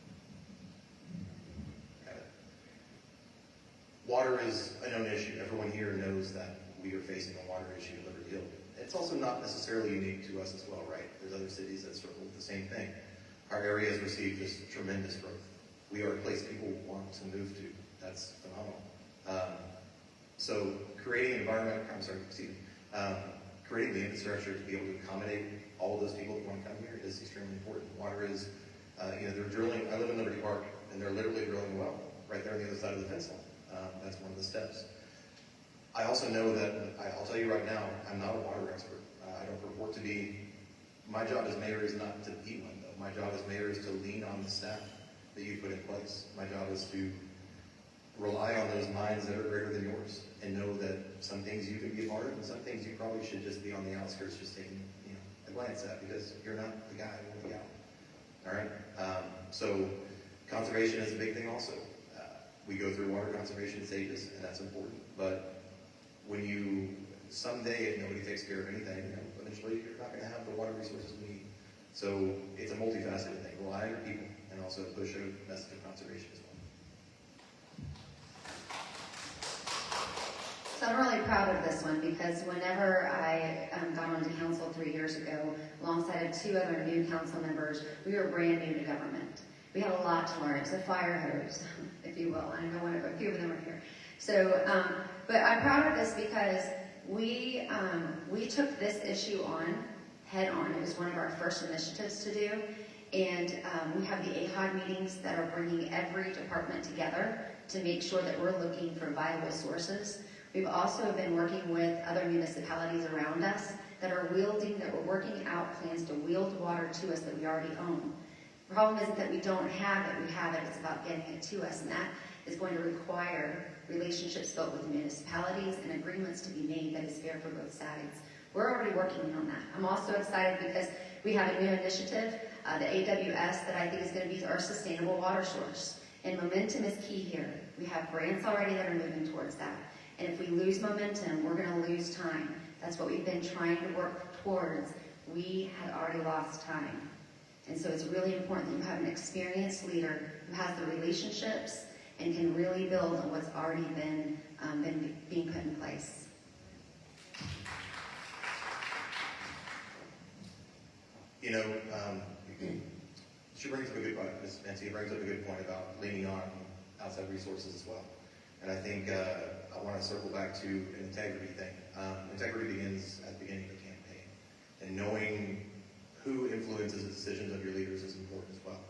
Water is a known issue. Everyone here knows that we are facing a water issue at Liberty Hill. It's also not necessarily unique to us as well, right? There's other cities that struggle with the same thing. Our area has received just tremendous growth. We are a place people want to move to. That's phenomenal. So creating creating the infrastructure to be able to accommodate all of those people that want to come here is extremely important. Water is, they're drilling. I live in Liberty Park, and they're literally drilling a well right there on the other side of the fence line. That's one of the steps. I also know that, I'll tell you right now, I'm not a water expert. I don't purport to be. My job as mayor is not to be one, though. My job as mayor is to lean on the staff that you put in place. My job is to rely on those minds that are greater than yours and know that some things you can be a part of and some things you probably should just be on the outskirts just taking a glance at, because you're not the guy or the gal. All right? So conservation is a big thing also. We go through water conservation stages, and that's important. But when someday, if nobody takes care of anything, eventually you're not going to have the water resources we need. So it's a multifaceted thing. Rely on your people and also push a message of conservation as well. So I'm really proud of this one, because whenever I got onto council 3 years ago, alongside of 2 other new council members, we were brand new to government. We had a lot to learn. It's a fire hose, if you will. I know a few of them are here. So, but I'm proud of this because we took this issue on head on. It was one of our first initiatives to do. And we have the AHOD meetings that are bringing every department together to make sure that we're looking for viable sources. We've also been working with other municipalities around us that are working out plans to wield water to us that we already own. The problem isn't that we don't have it, we have it, it's about getting it to us, and that is going to require relationships built with municipalities and agreements to be made that is fair for both sides. We're already working on that. I'm also excited because we have a new initiative, the AWS, that I think is going to be our sustainable water source. And momentum is key here. We have grants already that are moving towards that. And if we lose momentum, we're going to lose time. That's what we've been trying to work towards. We had already lost time. And so it's really important that you have an experienced leader who has the relationships and can really build on what's already been being put in place. You know, she brings up a good point, Ms. Nancy brings up a good point about leaning on outside resources as well. And I think I want to circle back to an integrity thing. Integrity begins at the beginning of the campaign. And knowing who influences the decisions of your leaders is important as well.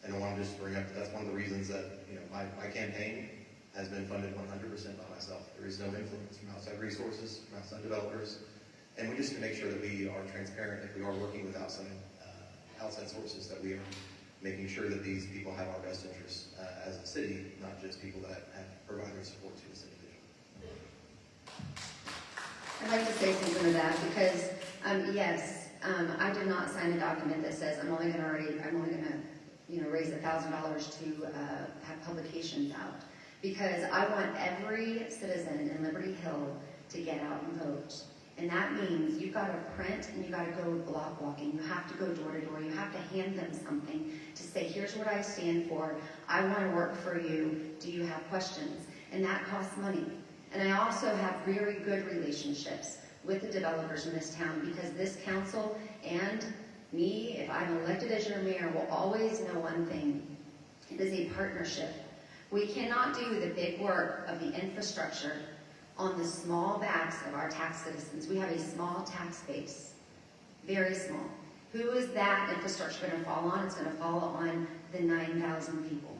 And I want to just bring up, that's one of the reasons that, you know, my campaign has been funded 100% by myself. There is no influence from outside resources, from outside developers. And we just make sure that we are transparent if we are working with outside sources, that we are making sure that these people have our best interests as a city, not just people that have provided support to us individually. I'd like to say something to that because, yes, I did not sign a document that says I'm only going to raise $1,000 to have publications out, because I want every citizen in Liberty Hill to get out and vote. And that means you've got to print and you've got to go block walking. You have to go door to door. You have to hand them something to say, here's what I stand for. I want to work for you. Do you have questions? And that costs money. And I also have very good relationships with the developers in this town, because this council and me, if I'm elected as your mayor, will always know one thing. It is a partnership. We cannot do the big work of the infrastructure on the small backs of our tax citizens. We have a small tax base, very small. Who is that infrastructure going to fall on? It's going to fall on the 9,000 people.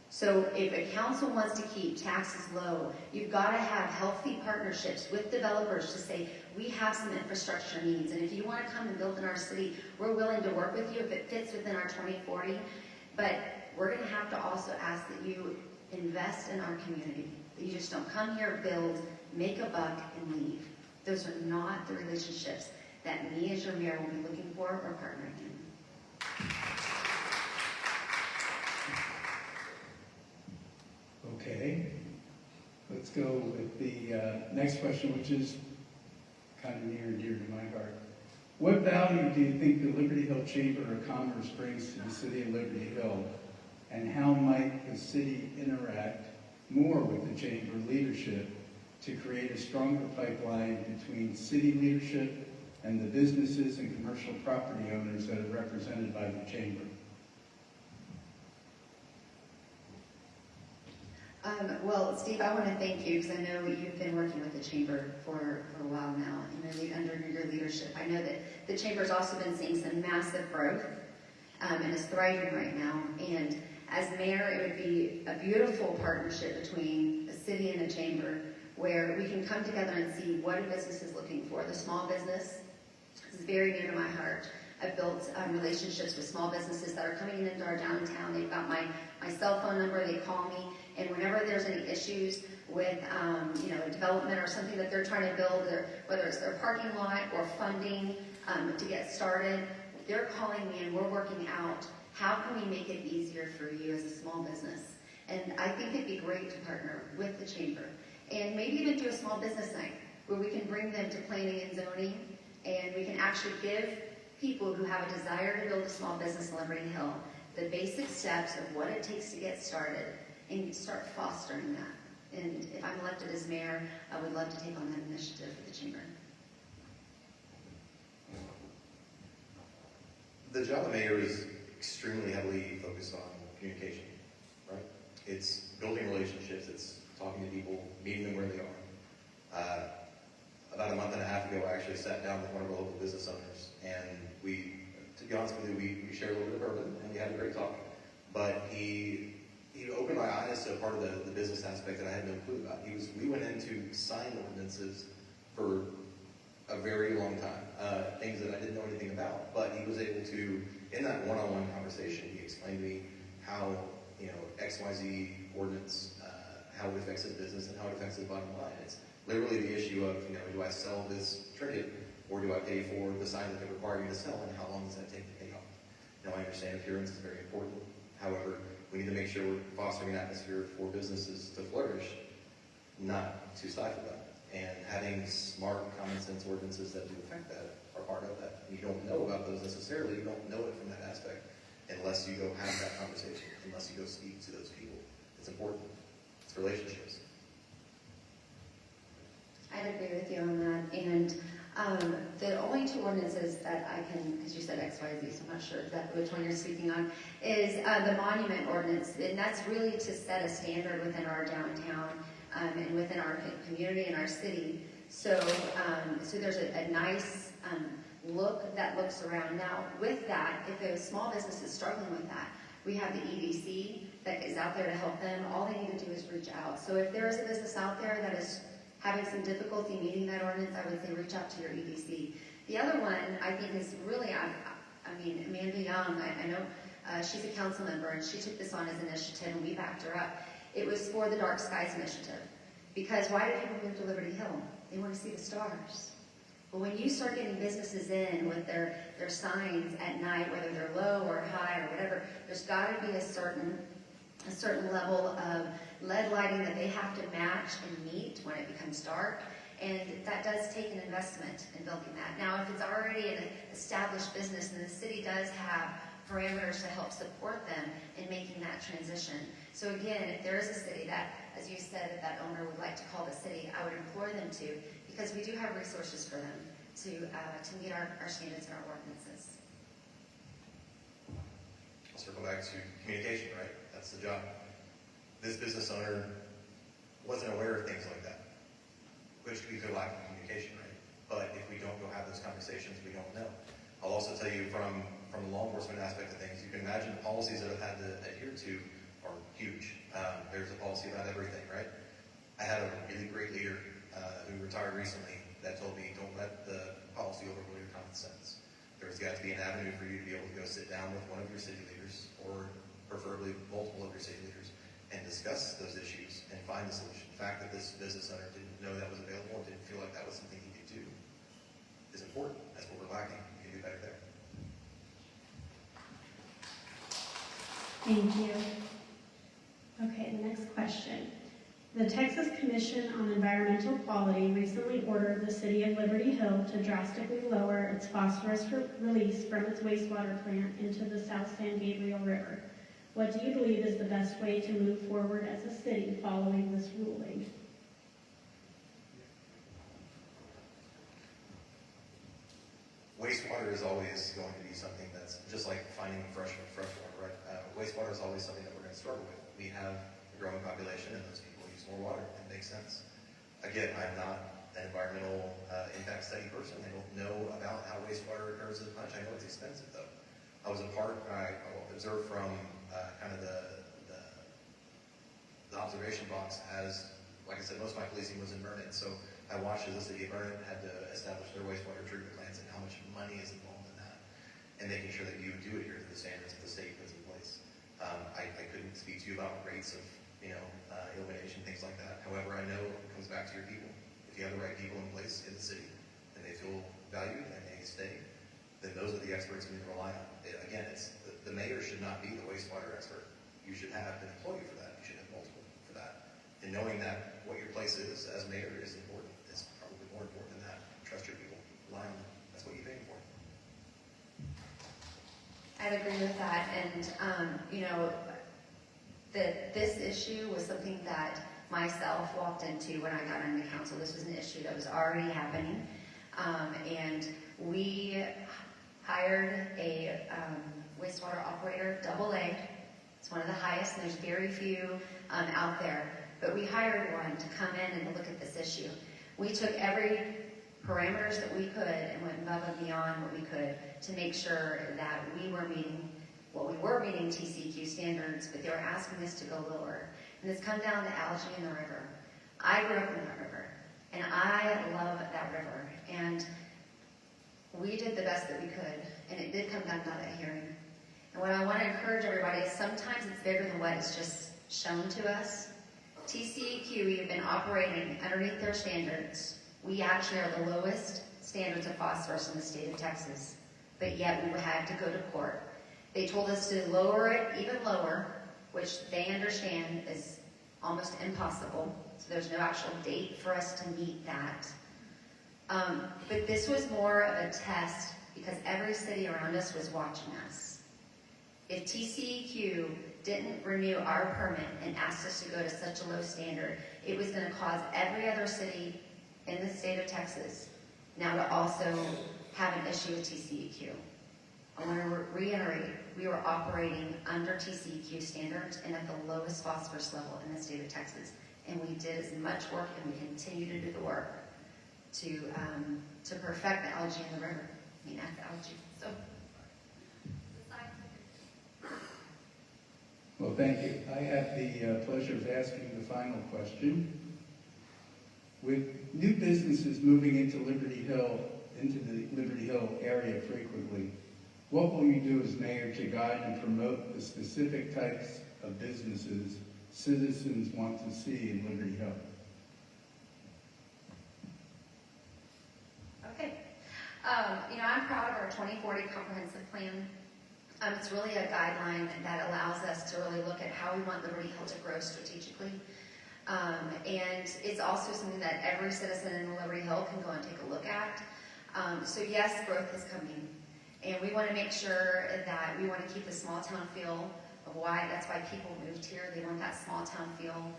So if a council wants to keep taxes low, you've got to have healthy partnerships with developers to say, we have some infrastructure needs, and if you want to come and build in our city, we're willing to work with you if it fits within our 2040. But we're going to have to also ask that you invest in our community. You just don't come here, build, make a buck, and leave. Those are not the relationships that me as your mayor will be looking for or partnering in. Okay, let's go with the next question, which is kind of near and dear to my heart. What value do you think the Liberty Hill Chamber of Commerce brings to the city of Liberty Hill, and how might the city interact more with the chamber leadership to create a stronger pipeline between city leadership and the businesses and commercial property owners that are represented by the chamber? Well, Steve, I want to thank you, because I know you've been working with the chamber for a while now, under your leadership. I know that the chamber's also been seeing some massive growth and is thriving right now. And as mayor, it would be a beautiful partnership between the city and the chamber, where we can come together and see what a business is looking for. The small business is very near to my heart. I've built relationships with small businesses that are coming into our downtown. They've got my cell phone number, they call me, and whenever there's any issues with a development or something that they're trying to build, whether it's their parking lot or funding to get started, they're calling me and we're working out how can we make it easier for you as a small business. And I think it'd be great to partner with the chamber and maybe even do a small business night where we can bring them to planning and zoning, and we can actually give people who have a desire to build a small business in Liberty Hill the basic steps of what it takes to get started and start fostering that. And if I'm elected as mayor, I would love to take on that initiative with the chamber. The job of mayor is extremely heavily focused on communication, right? It's building relationships, it's talking to people, meeting them where they are. About a month and a half ago, I actually sat down with one of our local business owners, and to be honest with you, we shared a little bit of bourbon, and we had a great talk. But he he opened my eyes to a part of the business aspect that I had no clue about. We went into sign ordinances for a very long time, things that I didn't know anything about, but he was able to, in that one-on-one conversation, he explained to me how, XYZ ordinance, how it affects his business and how it affects his bottom line. It's literally the issue of, do I sell this trinket or do I pay for the sign that they require me to sell, and how long does that take to pay off? Now, I understand appearance is very important. However, we need to make sure we're fostering an atmosphere for businesses to flourish, not to stifle them. And having smart, common sense ordinances that do affect that are part of that. You don't know about those necessarily. You don't know it from that aspect unless you go have that conversation, unless you go speak to those people. It's important. It's relationships. I'd agree with you on that. And the only two ordinances that I can, because you said XYZ, so I'm not sure exactly which one you're speaking on, is the monument ordinance. And that's really to set a standard within our downtown and within our community and our city. So there's a nice look that looks around. Now, with that, if a small business is struggling with that, we have the EDC that is out there to help them. All they need to do is reach out. So if there is a business out there that is having some difficulty meeting that ordinance, I would say reach out to your EDC. The other one, I think, is really, Amanda Young, I know she's a council member, and she took this on as an initiative, and we backed her up. It was for the Dark Skies Initiative. Because why do people move to Liberty Hill? They want to see the stars. But when you start getting businesses in with their signs at night, whether they're low or high or whatever, there's got to be a certain level of LED lighting that they have to match and meet when it becomes dark. And that does take an investment in building that. Now, if it's already an established business, and the city does have parameters to help support them in making that transition. So again, if there is a city that, as you said, if that owner would like to call the city, I would implore them to, because we do have resources for them to meet our standards and our ordinances. I'll circle back to communication, right? That's the job. This business owner wasn't aware of things like that, which we could lack in communication, right? But if we don't go have those conversations, we don't know. I'll also tell you from the law enforcement aspect of things, you can imagine the policies that I've had to adhere to are huge. There's a policy about everything, right? I had a really great leader who retired recently that told me, don't let the policy overrule your common sense. There's got to be an avenue for you to be able to go sit down with one of your city leaders, or preferably multiple of your city leaders, and discuss those issues and find the solution. The fact that this business owner didn't know that was available and didn't feel like that was something he could do is important. That's what we're lacking. We can do better there. Thank you. Okay, the next question. The Texas Commission on Environmental Quality recently ordered the city of Liberty Hill to drastically lower its phosphorus release from its wastewater plant into the South San Gabriel River. What do you believe is the best way to move forward as a city following this ruling? Wastewater is always going to be something that's just like finding fresh water, right? Wastewater is always something that we're going to struggle with. We have a growing population, and those people use more water. It makes sense. Again, I'm not an environmental impact study person. I don't know about how wastewater occurs as much. I know it's expensive, though. I observed from kind of the observation box as, like I said, most of my policing was in Vernon, so I watched as the city of Vernon had to establish their wastewater treatment plants and how much money is involved in that, and making sure that you do adhere to the standards that the state puts in place. I couldn't speak to you about rates of, elimination, things like that. However, I know it comes back to your people. If you have the right people in place in the city, and they feel valued and they stay, then those are the experts we need to rely on. Again, the mayor should not be the wastewater expert. You should have an employee for that. You should have multiple for that. And knowing that what your place is as mayor is important is probably more important than that. Trust your people. Rely on them. That's what you pay for. I'd agree with that. And, this issue was something that myself walked into when I got into council. This was an issue that was already happening. And we hired a wastewater operator, AA. It's one of the highest, and there's very few out there. But we hired one to come in and look at this issue. We took every parameters that we could and went above and beyond what we could to make sure that we were meeting Well, we were meeting TCEQ standards, but they were asking us to go lower. And it's come down to algae in the river. I grew up in that river, and I love that river. And we did the best that we could, and it did come down to that hearing. And what I want to encourage everybody is sometimes it's bigger than what is just shown to us. TCEQ, we have been operating underneath their standards. We actually are the lowest standards of phosphorus in the state of Texas, but yet we had to go to court. They told us to lower it even lower, which they understand is almost impossible. So there's no actual date for us to meet that. But this was more of a test because every city around us was watching us. If TCEQ didn't renew our permit and asked us to go to such a low standard, it was going to cause every other city in the state of Texas now to also have an issue with TCEQ. I want to reiterate, we were operating under TCEQ standards and at the lowest phosphorus level in the state of Texas. And we did as much work and we continue to do the work to perfect the algae in the river. I mean, that's algae. So, Well, thank you. I have the pleasure of asking the final question. With new businesses moving into the Liberty Hill area frequently, what will you do as mayor to guide and promote the specific types of businesses citizens want to see in Liberty Hill? okay. I'm proud of our 2040 comprehensive plan. It's really a guideline that allows us to really look at how we want Liberty Hill to grow strategically. And it's also something that every citizen in Liberty Hill can go and take a look at. So yes, growth is coming. And we want to make sure that we want to keep the small town feel of why, that's why people moved here. They want that small town feel.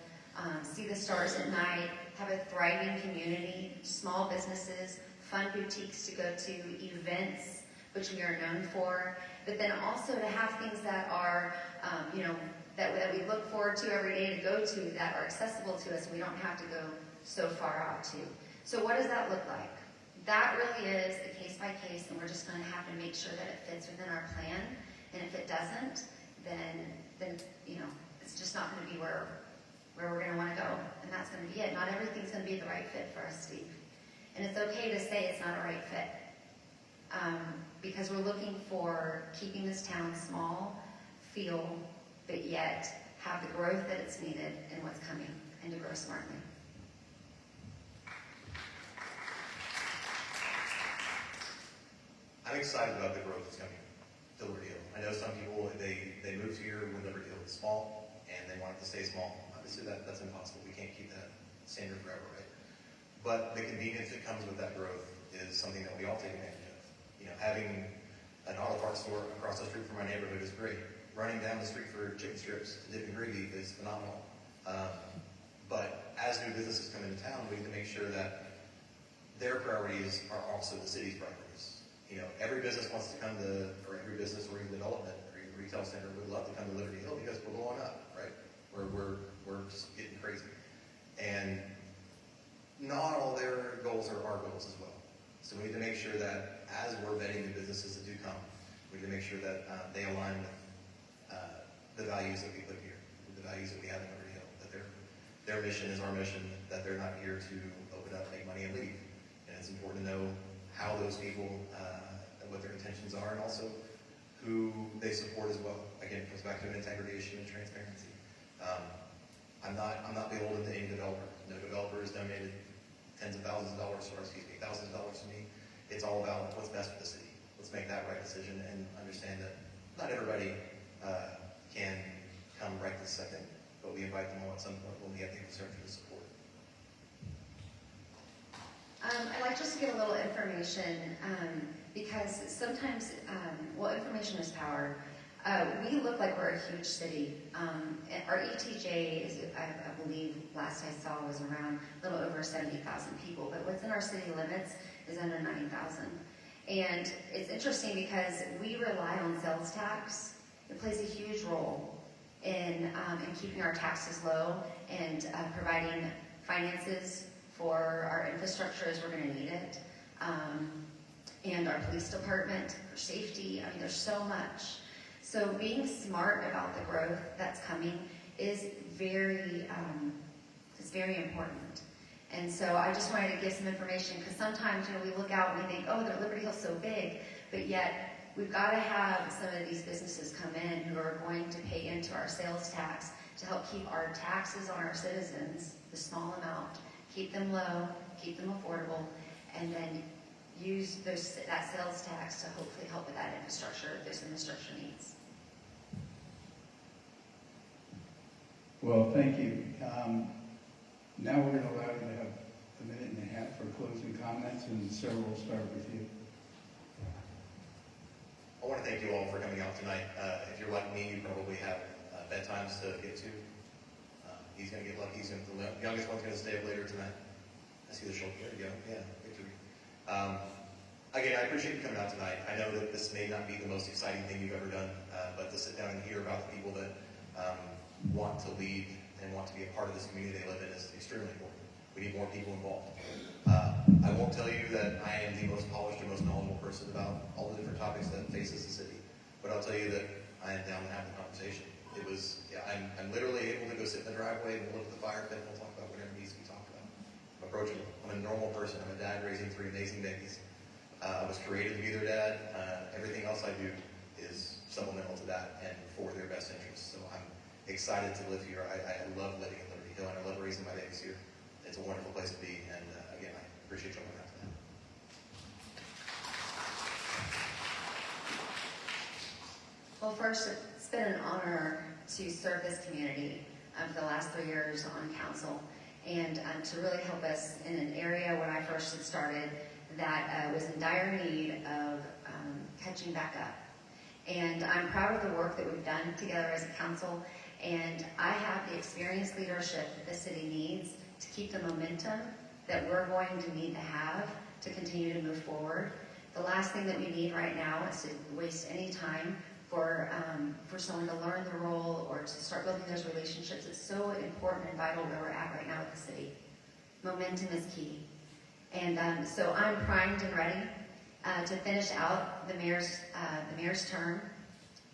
See the stars at night, have a thriving community, small businesses, fun boutiques to go to, events, which we are known for. But then also to have things that are, that we look forward to every day to go to, that are accessible to us and we don't have to go so far out to. So what does that look like? That really is a case by case, and we're just going to have to make sure that it fits within our plan. And if it doesn't, then it's just not going to be where we're going to want to go, and that's going to be it. Not everything's going to be the right fit for us, Steve. And it's okay to say it's not a right fit, because we're looking for keeping this town small, but yet have the growth that it's needed in what's coming, and to grow smartly. I'm excited about the growth that's coming to Liberty Hill. I know some people, they moved here when Liberty Hill was small, and they want it to stay small. Obviously, that's impossible. We can't keep that standard forever, right? But the convenience that comes with that growth is something that we all take advantage of. Having an auto parts store across the street from my neighborhood is great. Running down the street for chicken strips to dip in gravy is phenomenal. But as new businesses come into town, we need to make sure that their priorities are also the city's priorities. Every business wants to come to, or every business or even development or even retail center would love to come to Liberty Hill because we're blowing up, right? We're just getting crazy. And not all their goals are our goals as well. So we need to make sure that as we're vetting the businesses that do come, we need to make sure that they align with the values that we put here, the values that we have in Liberty Hill, that their mission is our mission, that they're not here to open up, make money, and leave. And it's important to know how those people, what their intentions are, and also who they support as well. Again, it comes back to integrity issue and transparency. I'm not beholden to any developer. No developer has donated thousands of dollars to me. It's all about what's best for the city. Let's make that right decision and understand that not everybody can come right this second, but we invite them all at some point when we have the concern for the support. I'd like just to give a little information, because sometimes, information is power. We look like we're a huge city. Our ETJ is, I believe, last I saw was around a little over 70,000 people, but what's in our city limits is under 9,000. And it's interesting because we rely on sales tax. It plays a huge role in keeping our taxes low and providing finances for our infrastructure as we're going to need it, and our police department for safety. I mean, there's so much. So being smart about the growth that's coming is very important. And so I just wanted to give some information, because sometimes, we look out and we think, oh, Liberty Hill's so big, but yet we've got to have some of these businesses come in who are going to pay into our sales tax to help keep our taxes on our citizens, the small amount, keep them low, keep them affordable, and then use that sales tax to hopefully help with that infrastructure if there's infrastructure needs. Well, thank you. Now we're going to allow you to have a minute and a half for closing comments, and Sarah will start with you. I want to thank you all for coming out tonight. If you're like me, you probably have bedtimes to get to. He's going to get lucky. The youngest one's going to stay up later tonight. I see the shoulder. There you go. Yeah, victory. Again, I appreciate you coming out tonight. I know that this may not be the most exciting thing you've ever done, but to sit down and hear about the people that want to lead and want to be a part of this community they live in is extremely important. We need more people involved. I won't tell you that I am the most polished or most knowledgeable person about all the different topics that faces the city, but I'll tell you that I am down to have the conversation. I'm literally able to go sit in the driveway and we'll look at the fire pit and we'll talk about whatever needs to be talked about. I'm approachable. I'm a normal person. I'm a dad raising 3 amazing babies. I was created to be their dad. Everything else I do is supplemental to that and for their best interests. So I'm excited to live here. I love living in Liberty Hill, and I love raising my babies here. It's a wonderful place to be, and again, I appreciate you coming out tonight. Well, first, it's been an honor to serve this community for the last 3 years on council, and to really help us in an area when I first had started that was in dire need of catching back up. And I'm proud of the work that we've done together as a council, and I have the experienced leadership that the city needs to keep the momentum that we're going to need to have to continue to move forward. The last thing that we need right now is to waste any time for someone to learn the role or to start building those relationships. It's so important and vital where we're at right now with the city. Momentum is key. And so I'm primed and ready to finish out the mayor's term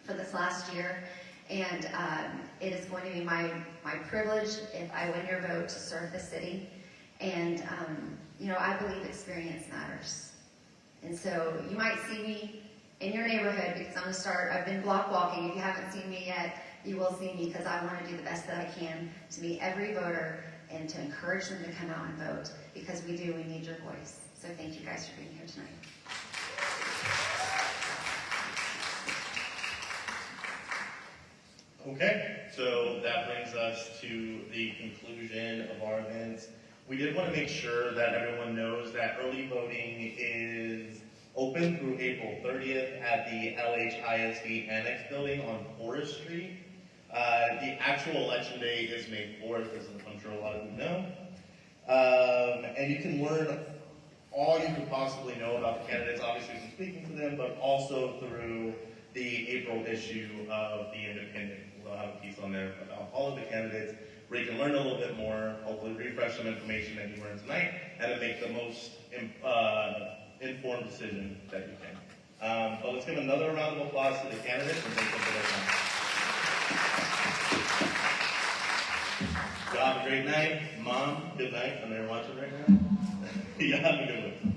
for this last year. And it is going to be my privilege, if I win your vote, to serve the city. And, I believe experience matters. And so you might see me in your neighborhood because I've been block walking. If you haven't seen me yet, you will see me because I want to do the best that I can to meet every voter and to encourage them to come out and vote, because we need your voice. So thank you guys for being here tonight. Okay, so that brings us to the conclusion of our events. We did want to make sure that everyone knows that early voting is open through April 30th at the LHISD Annex Building on Forest Street. The actual election day is May 4th, as I'm sure a lot of you know. And you can learn all you could possibly know about the candidates, obviously from speaking to them, but also through the April issue of The Independent. We'll have a piece on there about all of the candidates where you can learn a little bit more, hopefully refresh some information that you learned tonight, and then make the most informed decision that you can. But let's give another round of applause to the candidates and thank them for their time. Y'all have a great night. Mom, good night. I know you're watching right now. Y'all have a good one.